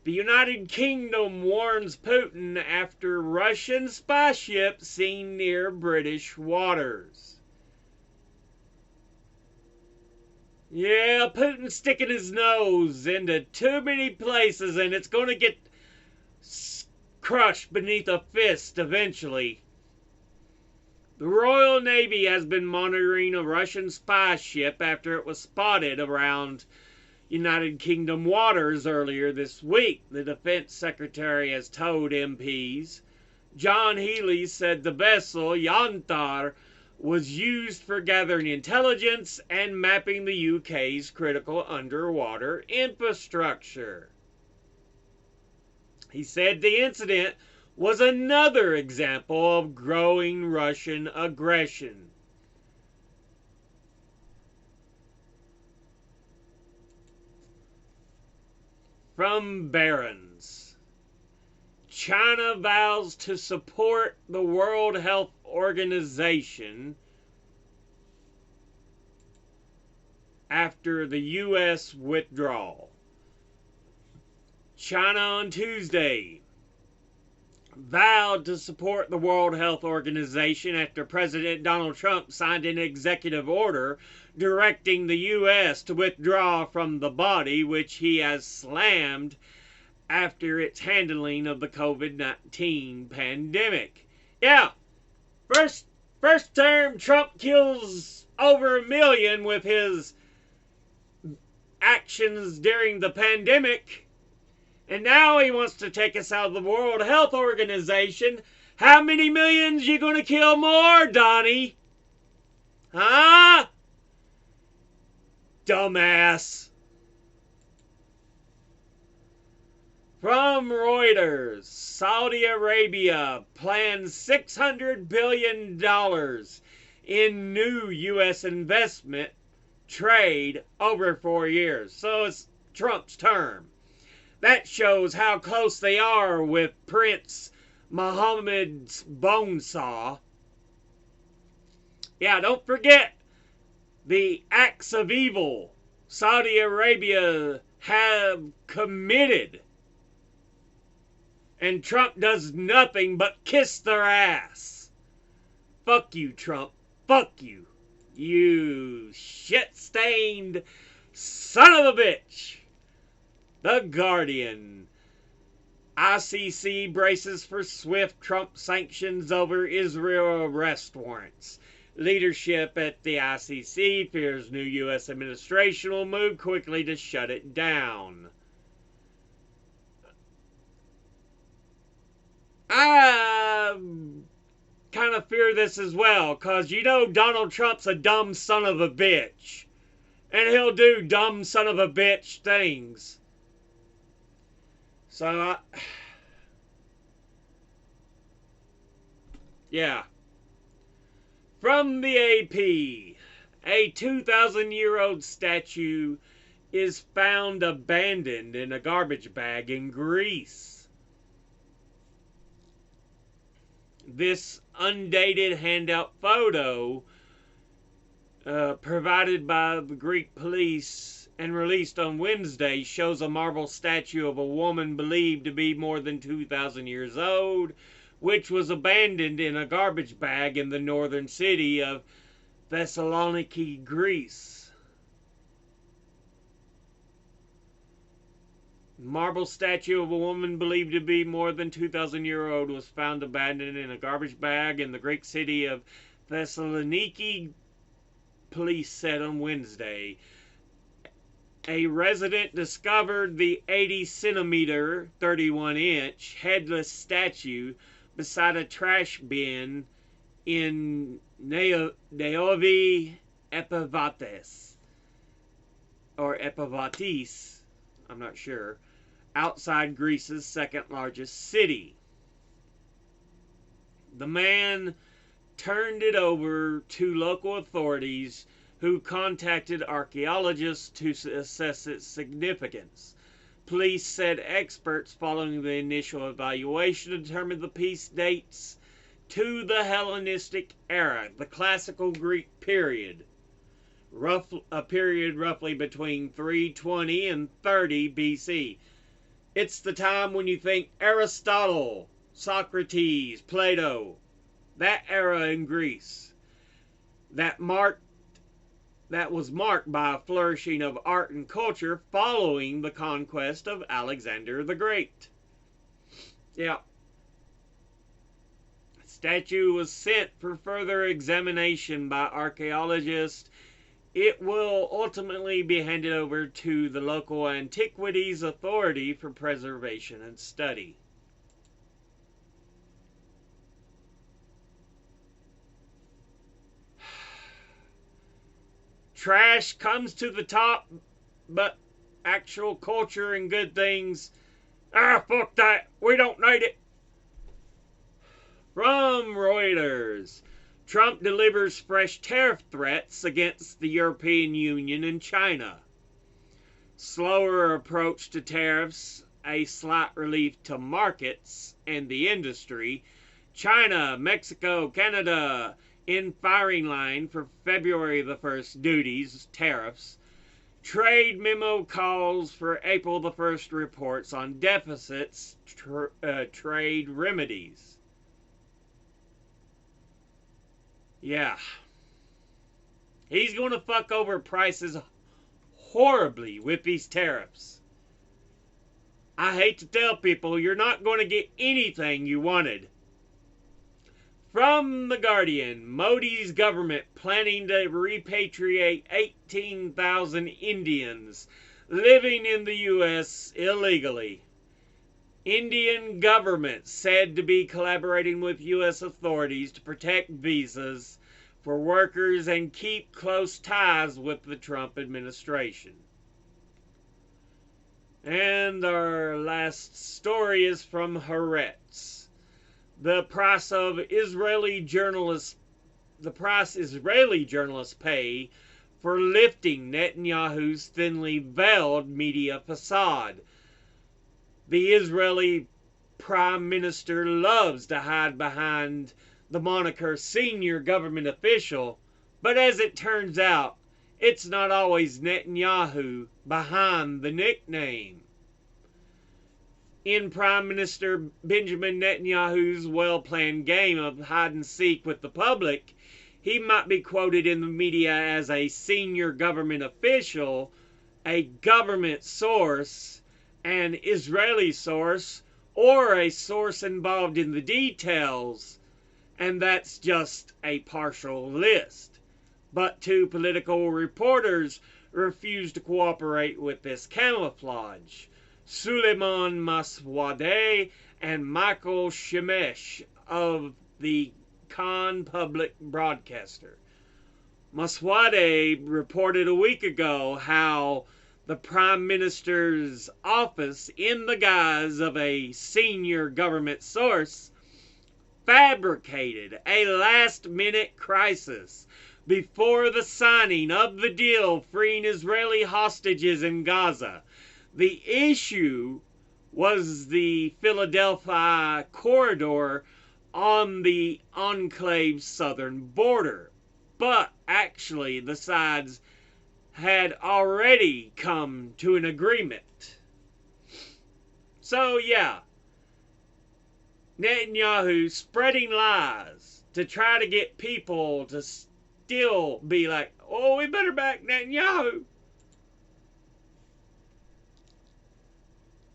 the United Kingdom warns Putin after Russian spy ship seen near British waters. Yeah, Putin's sticking his nose into too many places and it's going to get crushed beneath a fist eventually. The Royal Navy has been monitoring a Russian spy ship after it was spotted around United Kingdom waters earlier this week, the Defense Secretary has told MPs. John Healey said the vessel, Yantar, was used for gathering intelligence and mapping the UK's critical underwater infrastructure. He said the incident was another example of growing Russian aggression. From Barron's, China vows to support the World Health Organization after the U.S. withdrawal. China on Tuesday vowed to support the World Health Organization after President Donald Trump signed an executive order directing the U.S. to withdraw from the body, which he has slammed after its handling of the COVID-19 pandemic. Yeah, first term Trump kills over 1 million with his actions during the pandemic. And now he wants to take us out of the World Health Organization. How many millions you gonna kill more, Donnie? Huh? Dumbass. From Reuters, Saudi Arabia plans $600 billion in new U.S. investment trade over 4 years. So it's Trump's term. That shows how close they are with Prince Mohammed's bone saw. Yeah, don't forget the acts of evil Saudi Arabia have committed. And Trump does nothing but kiss their ass. Fuck you, Trump. Fuck you. You shit-stained son of a bitch. The Guardian. ICC braces for swift Trump sanctions over Israel arrest warrants. Leadership at the ICC fears new U.S. administration will move quickly to shut it down. I kind of fear this as well, because you know Donald Trump's a dumb son of a bitch. And he'll do dumb son of a bitch things. So, yeah. From the AP, a 2,000-year-old statue is found abandoned in a garbage bag in Greece. This undated handout photo provided by the Greek police and released on Wednesday shows a marble statue of a woman believed to be more than 2,000 years old, which was abandoned in a garbage bag in the northern city of Thessaloniki, Greece. Marble statue of a woman believed to be more than 2,000 years old was found abandoned in a garbage bag in the Greek city of Thessaloniki, police said on Wednesday. A resident discovered the 80-centimeter, 31-inch headless statue beside a trash bin in Neovi Epavatis, or Epavatis, I'm not sure, outside Greece's second largest city. The man turned it over to local authorities who contacted archaeologists to assess its significance. Police said experts following the initial evaluation determined the piece dates to the Hellenistic era, the classical Greek period, a period roughly between 320 and 30 BC. It's the time when you think Aristotle, Socrates, Plato, that era in Greece, that was marked by a flourishing of art and culture following the conquest of Alexander the Great. Yeah. The statue was sent for further examination by archaeologists. It will ultimately be handed over to the local antiquities authority for preservation and study. Trash comes to the top, but actual culture and good things, fuck that, we don't need it. From Reuters, Trump delivers fresh tariff threats against the European Union and China. Slower approach to tariffs, a slight relief to markets and the industry. China, Mexico, Canada in firing line for February the 1st duties, tariffs. Trade memo calls for April the 1st reports on deficits, trade remedies. Yeah. He's going to fuck over prices horribly with these tariffs. I hate to tell people, you're not going to get anything you wanted. From The Guardian, Modi's government planning to repatriate 18,000 Indians living in the U.S. illegally. Indian government said to be collaborating with U.S. authorities to protect visas for workers and keep close ties with the Trump administration. And our last story is from Haaretz. The price Israeli journalists pay for lifting Netanyahu's thinly veiled media facade. The Israeli Prime Minister loves to hide behind the moniker senior government official, but as it turns out, it's not always Netanyahu behind the nickname. In Prime Minister Benjamin Netanyahu's well-planned game of hide-and-seek with the public, he might be quoted in the media as a senior government official, a government source, an Israeli source, or a source involved in the details, and that's just a partial list. But two political reporters refused to cooperate with this camouflage. Suleiman Maswadeh and Michael Shemesh of the Khan Public Broadcaster. Maswadeh reported a week ago how the Prime Minister's office, in the guise of a senior government source, fabricated a last-minute crisis before the signing of the deal freeing Israeli hostages in Gaza. The issue was the Philadelphia corridor on the enclave's southern border. But actually, the sides had already come to an agreement. So, yeah, Netanyahu spreading lies to try to get people to still be like, oh, we better back Netanyahu.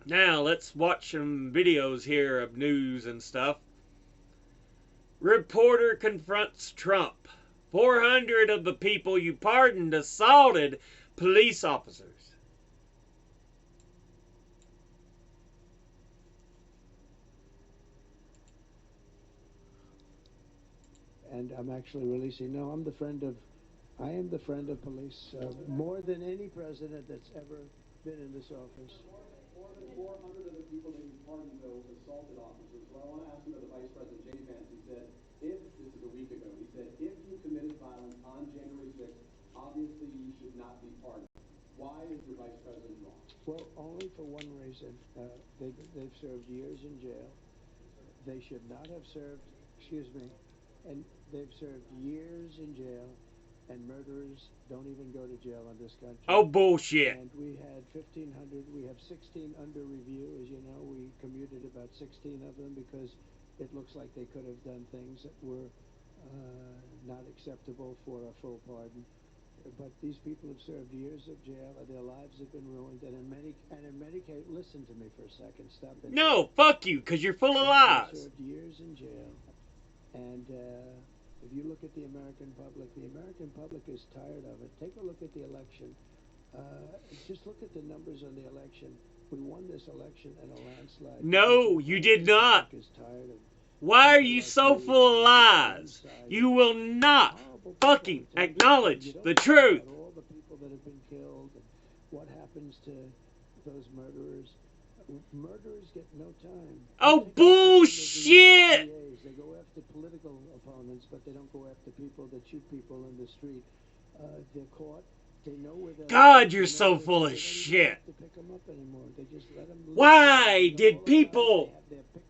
Now, let's watch some videos here of news and stuff. Reporter confronts Trump. 400 of the people you pardoned assaulted police officers. And I'm actually releasing. No, I am the friend of police, more than any president that's ever been in this office. More than 400 of the people that he pardoned, though, assaulted officers. So I want to ask you about the Vice President, J.D. Vance. He said, if, this is a week ago, he said, if you committed violence on January 6th, obviously you should not be pardoned. Why is the Vice President wrong? Well, only for one reason. They've served years in jail. They should not have served, excuse me, and they've served years in jail, and murderers don't even go to jail in this country. Oh, bullshit. And we had 1,500, we have 16 under review. As you know, we commuted about 16 of them because it looks like they could have done things that were not acceptable for a full pardon. But these people have served years of jail, and their lives have been ruined. And in many cases, listen to me for a second. Stop it. No, fuck you, because you're full of lies. They've served years in jail, and if you look at the American public is tired of it. Take a look at the election. Just look at the numbers on the election. We won this election in a landslide. No, you did not. Is tired of Why are you so full of lies? You will not fucking acknowledge the truth. all the people that have been killed and what happens to those murderers. Murderers get no time. Oh, bullshit! They go after political opponents, but they don't go after people that shoot people in the street. They're caught. They know where they're. God, you're so full of shit. To pick them up anymore. They just let them live. Why did people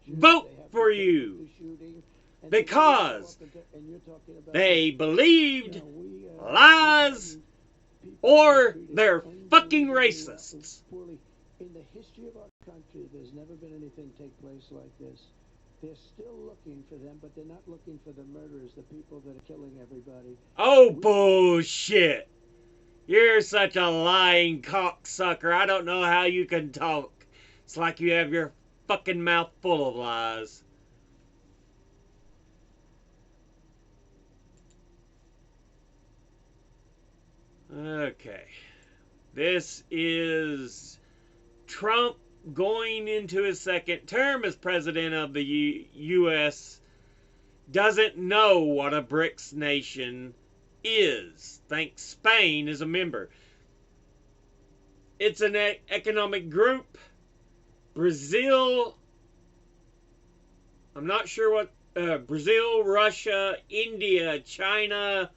vote for you? Because they believed lies or they're fucking racists. In the history of our country, there's never been anything take place like this. They're still looking for them, but they're not looking for the murderers, the people that are killing everybody. Oh, bullshit. You're such a lying cocksucker. I don't know how you can talk. It's like you have your fucking mouth full of lies. Okay. This is Trump going into his second term as president of the U.S. doesn't know what a BRICS nation is. Thanks, Spain is a member. It's an economic group. Brazil, I'm not sure what, Brazil, Russia, India, China,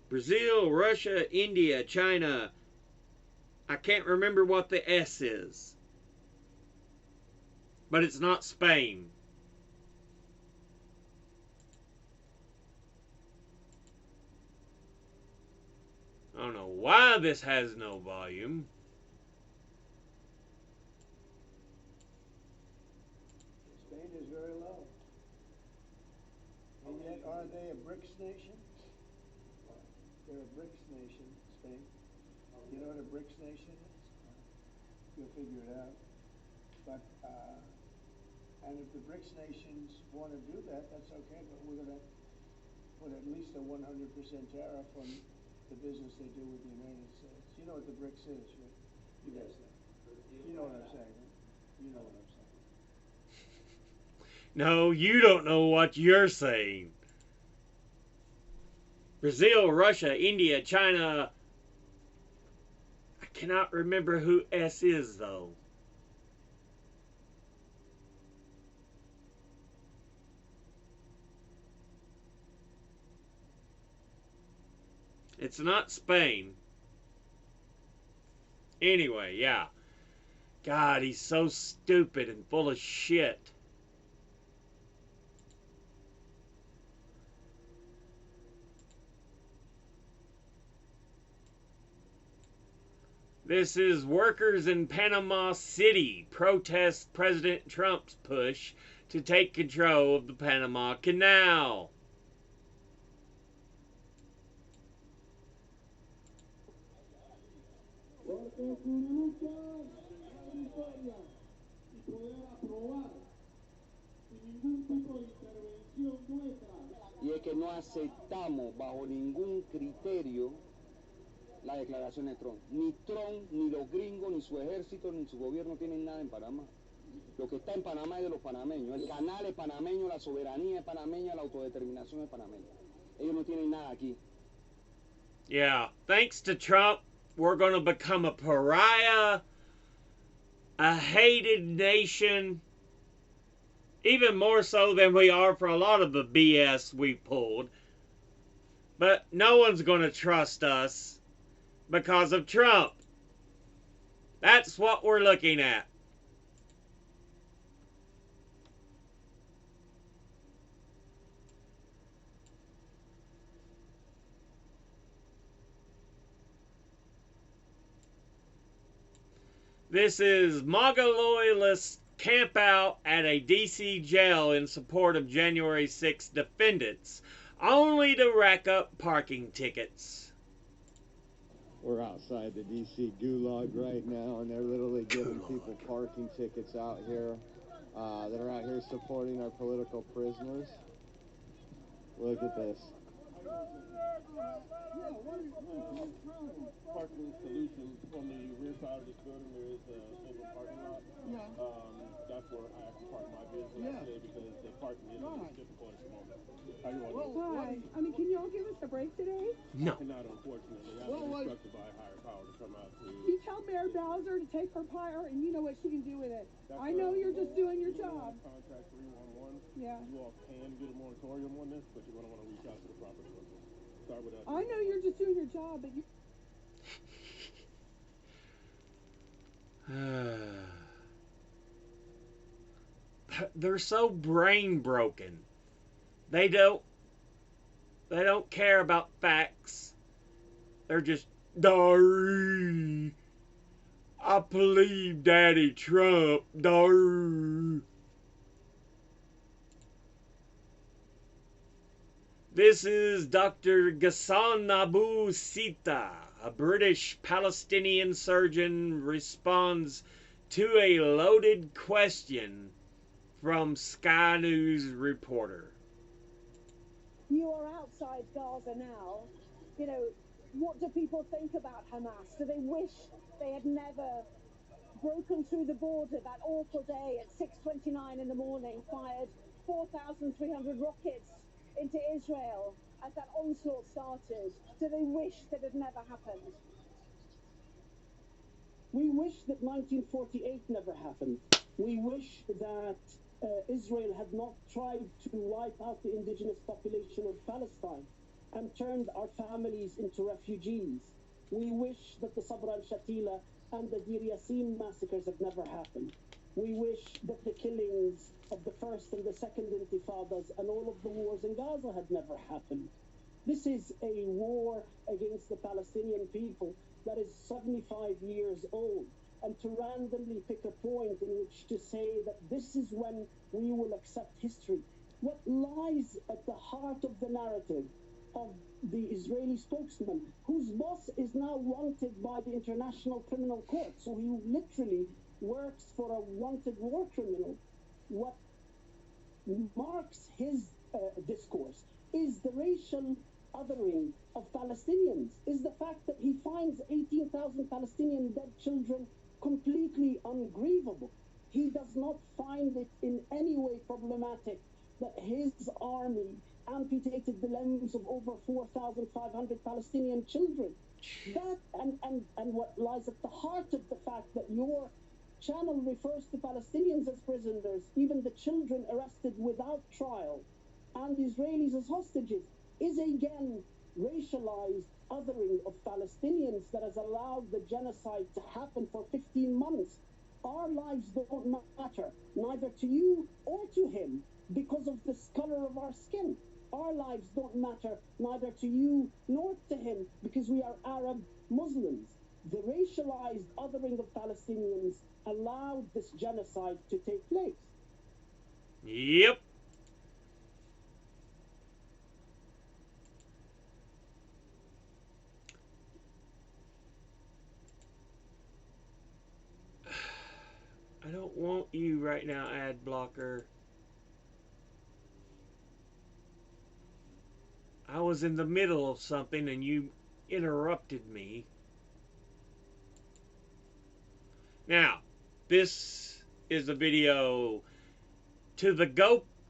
Brazil, Russia, India, China. I can't remember what the S is. But it's not Spain. I don't know why this has no volume. Spain is very low. And yet, are they a BRICS nation? They're a BRICS nation, Spain. You know what a BRICS nation is? You'll figure it out. But, and if the BRICS nations want to do that, that's okay, but we're going to put at least a 100% tariff on the business they do with the United States. You know what the BRICS is, right? You guys know. You know what I'm saying, right? You know what I'm saying. No, you don't know what you're saying. Brazil, Russia, India, China. I cannot remember who S is, though. It's not Spain. Anyway, yeah. God, he's so stupid and full of shit. This is workers in Panama City protest President Trump's push to take control of the Panama Canal. Y es que no aceptamos bajo ningún criterio la declaración de Trump. Ni Trump, ni los gringos, ni su ejército, ni su gobierno tienen nada en Panamá. Lo que está en Panamá es de los panameños. El canal es panameño, la soberanía es panameña, la autodeterminación es panameña. Ellos no tienen nada aquí. Yeah, thanks to Trump, we're going to become a pariah, a hated nation, even more so than we are for a lot of the BS we pulled. But no one's going to trust us because of Trump. That's what we're looking at. This is MAGA loyalists camp out at a D.C. jail in support of January 6th defendants, only to rack up parking tickets. We're outside the D.C. gulag right now, and they're literally giving people parking tickets out here that are out here supporting our political prisoners. Look at this. Parking solutions on the rear side of this building. There is a open parking lot. That's where I actually park my vehicle today because the parking is difficult at the moment. How you want Why? I mean, can y'all give us a break today? No. Not unfortunately. I've been instructed by a higher power to come out to. You tell Mayor Bowser to take her power, and you know what she can do with it. I know you're just doing your job. Contract 311. Yeah. You all can get a moratorium on this, but you're going to want to reach out to the property owners. Start with us. I know you're just doing your job, but you. They're so brain broken. They don't care about facts. They're just, I believe Daddy Trump. This is Dr. Ghassan Abu Sita, a British Palestinian surgeon, responds to a loaded question from Sky News reporter. You are outside Gaza now. You know, what do people think about Hamas? Do they wish they had never broken through the border that awful day at 6:29 in the morning, fired 4,300 rockets into Israel as that onslaught started? Do they wish that had never happened? We wish that 1948 never happened. We wish that Israel had not tried to wipe out the indigenous population of Palestine and turned our families into refugees. We wish that the Sabra al-Shatila and the Deir Yassin massacres had never happened. We wish that the killings of the first and the second intifadas and all of the wars in Gaza had never happened. This is a war against the Palestinian people that is 75 years old. And to randomly pick a point in which to say that this is when we will accept history. What lies at the heart of the narrative of the Israeli spokesman, whose boss is now wanted by the International Criminal Court, so he literally works for a wanted war criminal. What marks his discourse is the racial othering of Palestinians, is the fact that he finds 18,000 Palestinian dead children completely ungrievable. He does not find it in any way problematic that his army amputated the limbs of over 4,500 Palestinian children. That and what lies at the heart of the fact that your channel refers to Palestinians as prisoners, even the children arrested without trial, and Israelis as hostages, is again racialized othering of Palestinians that has allowed the genocide to happen for 15 months. Our lives don't matter, neither to you or to him, because of the color of our skin. Our lives don't matter, neither to you nor to him, because we are Arab Muslims. The racialized othering of Palestinians allowed this genocide to take place. Yep. I don't want you right now, ad blocker. I was in the middle of something and you interrupted me. Now, this is a video to the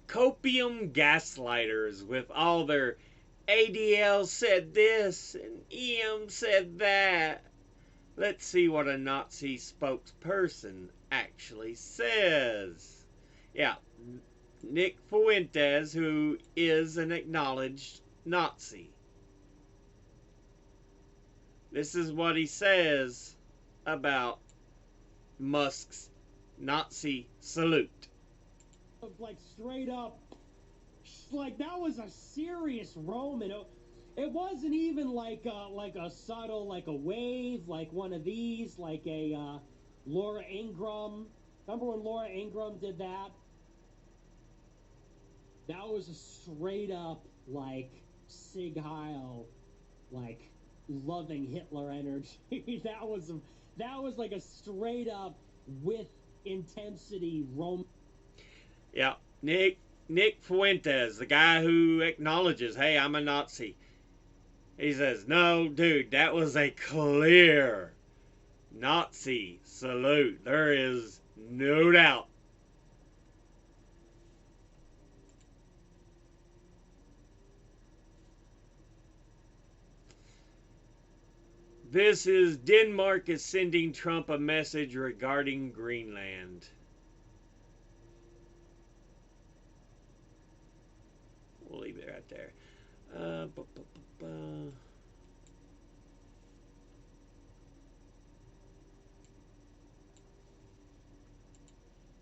copium gaslighters with all their ADL said this and EM said that. Let's see what a Nazi spokesperson actually says. Yeah, Nick Fuentes, who is an acknowledged Nazi. This is what he says about Musk's Nazi salute. Like straight up, like that was a serious Roman. It wasn't even like a subtle, like a wave, like one of these, like a Laura Ingraham. Remember when Laura Ingraham did that? That was a straight up like Sieg Heil, like loving Hitler energy. that was like a straight up with intensity Roman. Yeah, Nick Fuentes, the guy who acknowledges, hey, I'm a Nazi. He says, no, dude, that was a clear Nazi salute. There is no doubt. This is Denmark is sending Trump a message regarding Greenland. We'll leave it right there.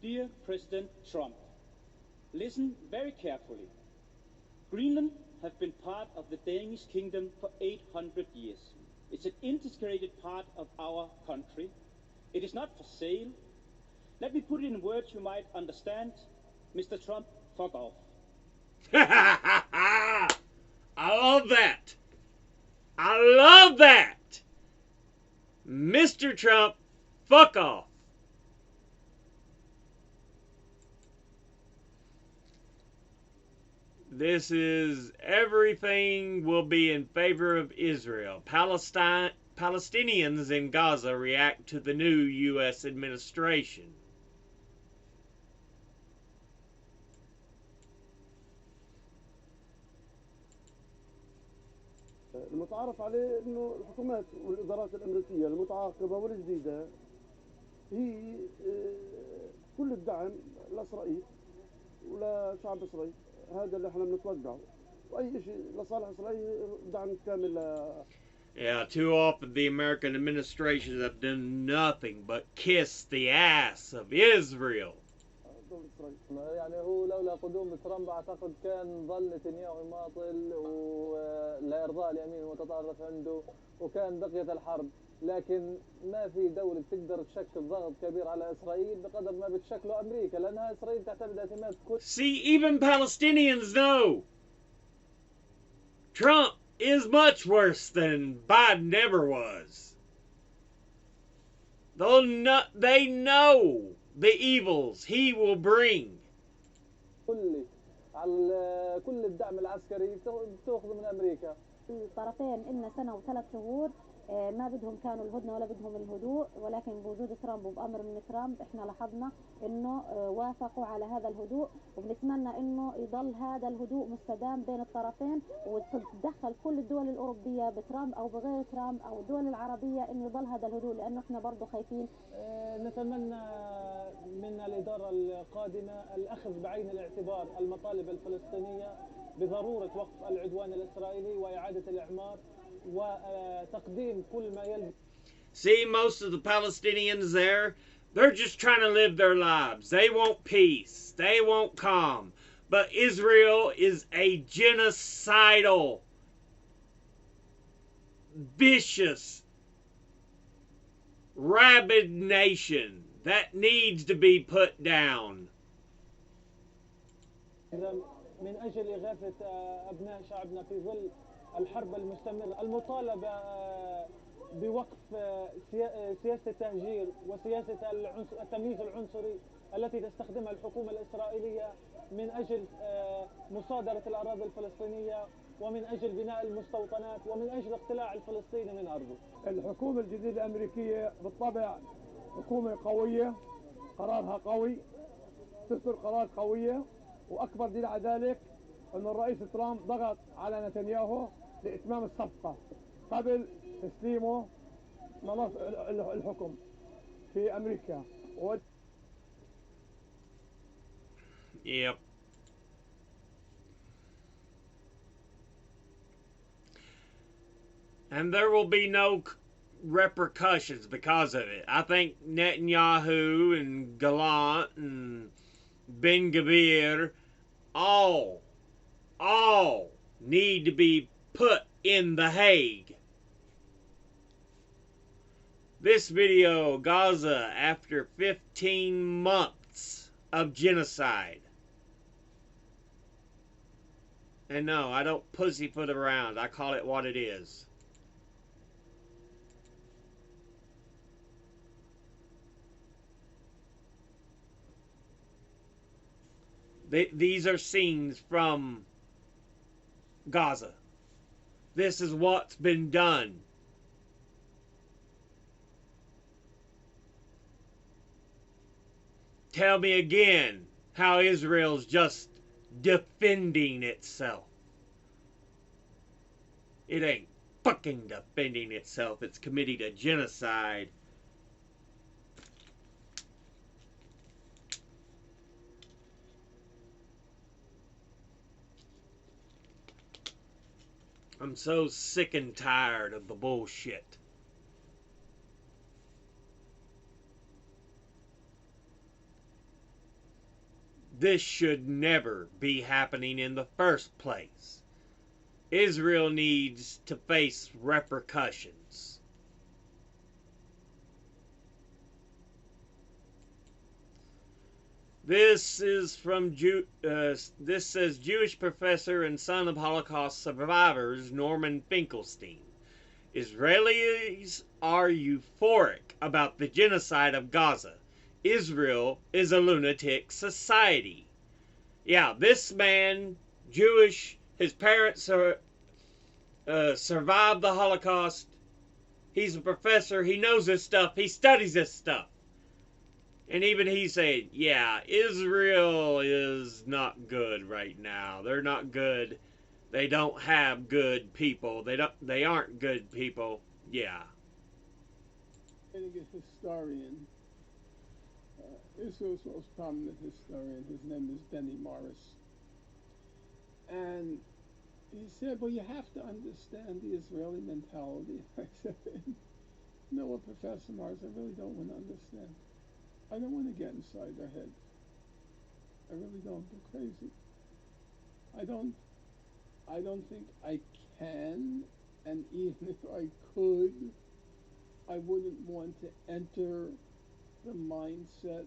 Dear President Trump, listen very carefully. Greenland has been part of the Danish kingdom for 800 years. It's an integrated part of our country. It is not for sale. Let me put it in words you might understand. Mr. Trump, fuck off. I love that. I love that. Mr. Trump, fuck off. This is everything will be in favor of Israel. Palestinians in Gaza react to the new U.S. administration. المتعارف عليه انه الحكومات والادارات الامريكيه المتعاقبه والجديده هي كل الدعم لاسرائيل ولشعب اسرائيل. هذا اللي احنا بنتوقعه واي شيء لصالح اسرائيل دعم كامل. Yeah, too often the American administrations have done nothing but kiss the ass of Israel. يعني هو لولا قدوم ترامب اعتقد كان ظل نتنياهو يماطل ولا ارضاء اليمين المتطرف عنده وكان بقيت الحرب، لكن ما في دولة تقدر تشكل ضغط كبير على اسرائيل بقدر ما بتشكله امريكا، لانها اسرائيل تعتمد اعتماد كل. See, even Palestinians know Trump is much worse than Biden ever was. They know the evils he will bring. على كل الدعم العسكري تأخذ من أمريكا. الطرفين إلنا سنة و3 شهور ما بدهم كانوا الهدنة ولا بدهم الهدوء، ولكن بوجود ترامب وبأمر من ترامب احنا لاحظنا انه وافقوا على هذا الهدوء، وبنتمنى انه يضل هذا الهدوء مستدام بين الطرفين، وتتدخل كل الدول الأوروبية بترامب او بغير ترامب او الدول العربية انه يضل هذا الهدوء، لانه احنا برضه خايفين. نتمنى من الإدارة القادمة الأخذ بعين الاعتبار المطالب الفلسطينية بضرورة وقف العدوان الإسرائيلي وإعادة الإعمار وتقديم كل ما يلزم. See, most of the Palestinians there, they're just trying to live their lives. They want peace. They want calm. But Israel is a genocidal, vicious, rabid nation that needs to be put down. من أجل إغاثة أبناء شعبنا في ظل الحرب المستمرة، المطالبة بوقف سياسة التهجير وسياسة التمييز العنصري التي تستخدمها الحكومة الإسرائيلية من أجل مصادرة الأراضي الفلسطينية ومن أجل بناء المستوطنات ومن أجل اقتلاع الفلسطيني من أرضه. الحكومة الجديدة الأمريكية بالطبع حكومة قوية، قرارها قوي، تصدر قرارات قوية، وأكبر دليل على ذلك أن الرئيس ترامب ضغط على نتنياهو لإتمام الصفقة قبل تسليمه الحكم في أمريكا. Yep. And there will be no repercussions because of it. I think Netanyahu and Gallant and Ben-Gvir all need to be put in The Hague. This video, Gaza after 15 months of genocide. And no, I don't pussyfoot around. I call it what it is. These are scenes from Gaza. This is what's been done. Tell me again how Israel's just defending itself. It ain't fucking defending itself. It's committing a genocide. I'm so sick and tired of the bullshit. This should never be happening in the first place. Israel needs to face repercussions. This is from this says Jewish professor and son of Holocaust survivors Norman Finkelstein. Israelis are euphoric about the genocide of Gaza. Israel is a lunatic society. Yeah, this man, Jewish, his parents survived the Holocaust. He's a professor. He knows this stuff. He studies this stuff. And even he's saying, yeah, Israel is not good right now. They're not good. They don't have good people. They aren't good people. Yeah. A historian, Israel's most prominent historian. His name is Benny Morris. And he said, well, you have to understand the Israeli mentality. I said, no, well, Professor Morris, I really don't want to understand. I don't want to get inside their heads. I really don't. They're crazy. I don't think I can, and even if I could, I wouldn't want to enter the mindset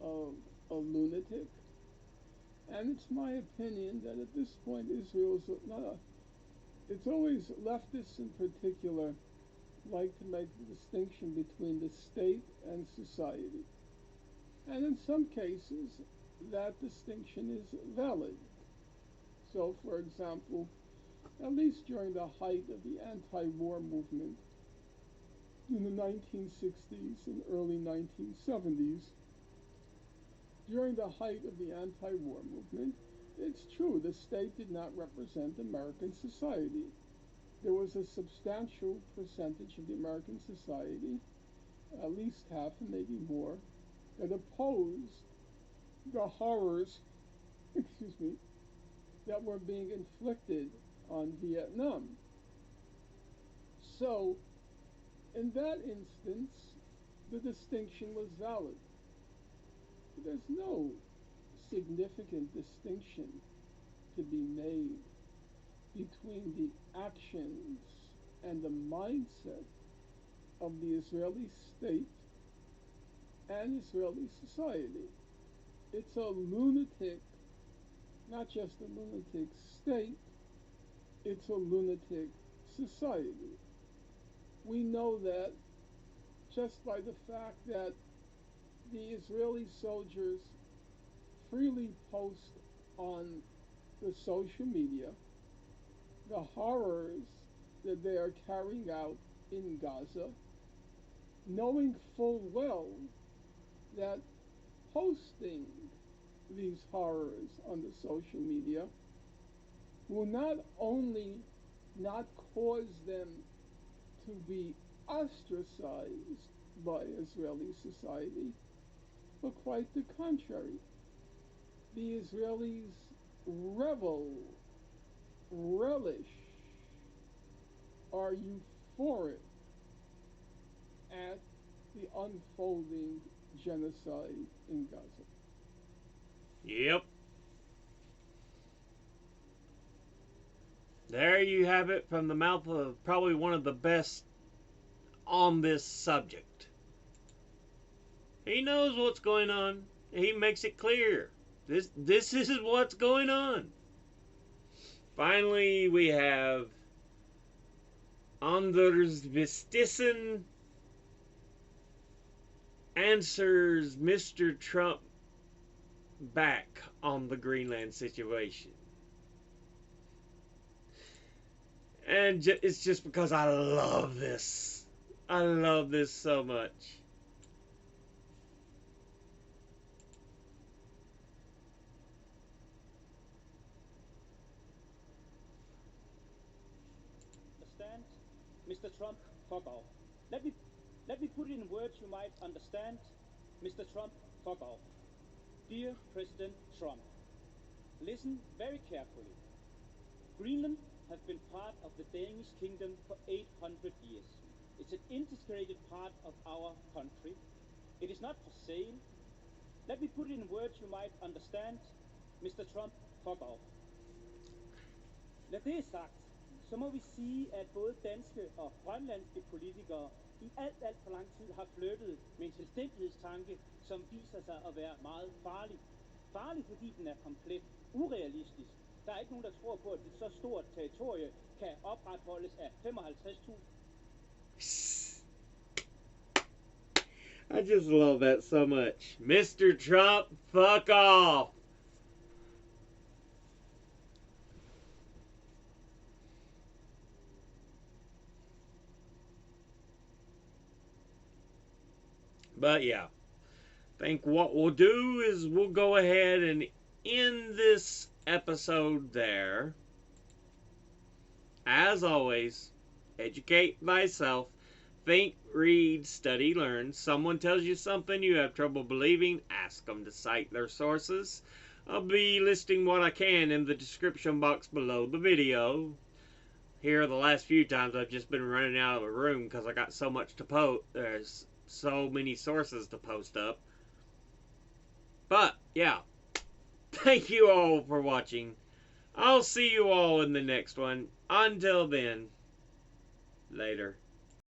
of a lunatic. And it's my opinion that at this point Israel's it's always leftists in particular like to make the distinction between the state and society. And in some cases, that distinction is valid. So, for example, at least during the height of the anti-war movement in the 1960s and early 1970s, during the height of the anti-war movement, it's true, the state did not represent American society. There was a substantial percentage of the American society, at least half and maybe more, that opposed the horrors, that were being inflicted on Vietnam. So, in that instance, the distinction was valid. But there's no significant distinction to be made between the actions and the mindset of the Israeli state and Israeli society. It's a lunatic, not just a lunatic state, it's a lunatic society. We know that just by the fact that the Israeli soldiers freely post on the social media the horrors that they are carrying out in Gaza, knowing full well that posting these horrors on the social media will not only not cause them to be ostracized by Israeli society, but quite the contrary. The Israelis relish, are euphoric at the unfolding genocide in Gaza. Yep. There you have it from the mouth of probably one of the best on this subject. He knows what's going on. He makes it clear. This is what's going on. Finally, we have Anders Vistisen answers Mr. Trump back on the Greenland situation. And it's just because I love this. I love this so much. Understand, Mr. Trump, fuck off. Let me put it in words you might understand. Mr. Trump, fuck off. Dear President Trump, listen very carefully. Greenland have been part of the Danish kingdom for 800 years. It's an integrated part of our country. It is not for sale. Let me put it in words you might understand. Mr. Trump, fuck off. Når det er sagt, så må vi sige, at både danske og grønlandske politikere i alt for lang tid har flyttet med en selvstændighedstanke, som viser sig at være meget farlig. Farlig, fordi den er komplet urealistisk. Der er ikke nogen, der tror på, at et så stort territorie kan opretholdes af 55.000. I just love that so much. Mr. Trump, fuck off. But yeah, I think what we'll do is we'll go ahead and end this episode there. As always, educate thyself. Think, read, study, learn. Someone tells you something you have trouble believing, ask them to cite their sources. I'll be listing what I can in the description box below the video. Here, the last few times I've just been running out of the room because I got so much to post. There's so many sources to post up. But, yeah. Thank you all for watching. I'll see you all in the next one. Until then, later.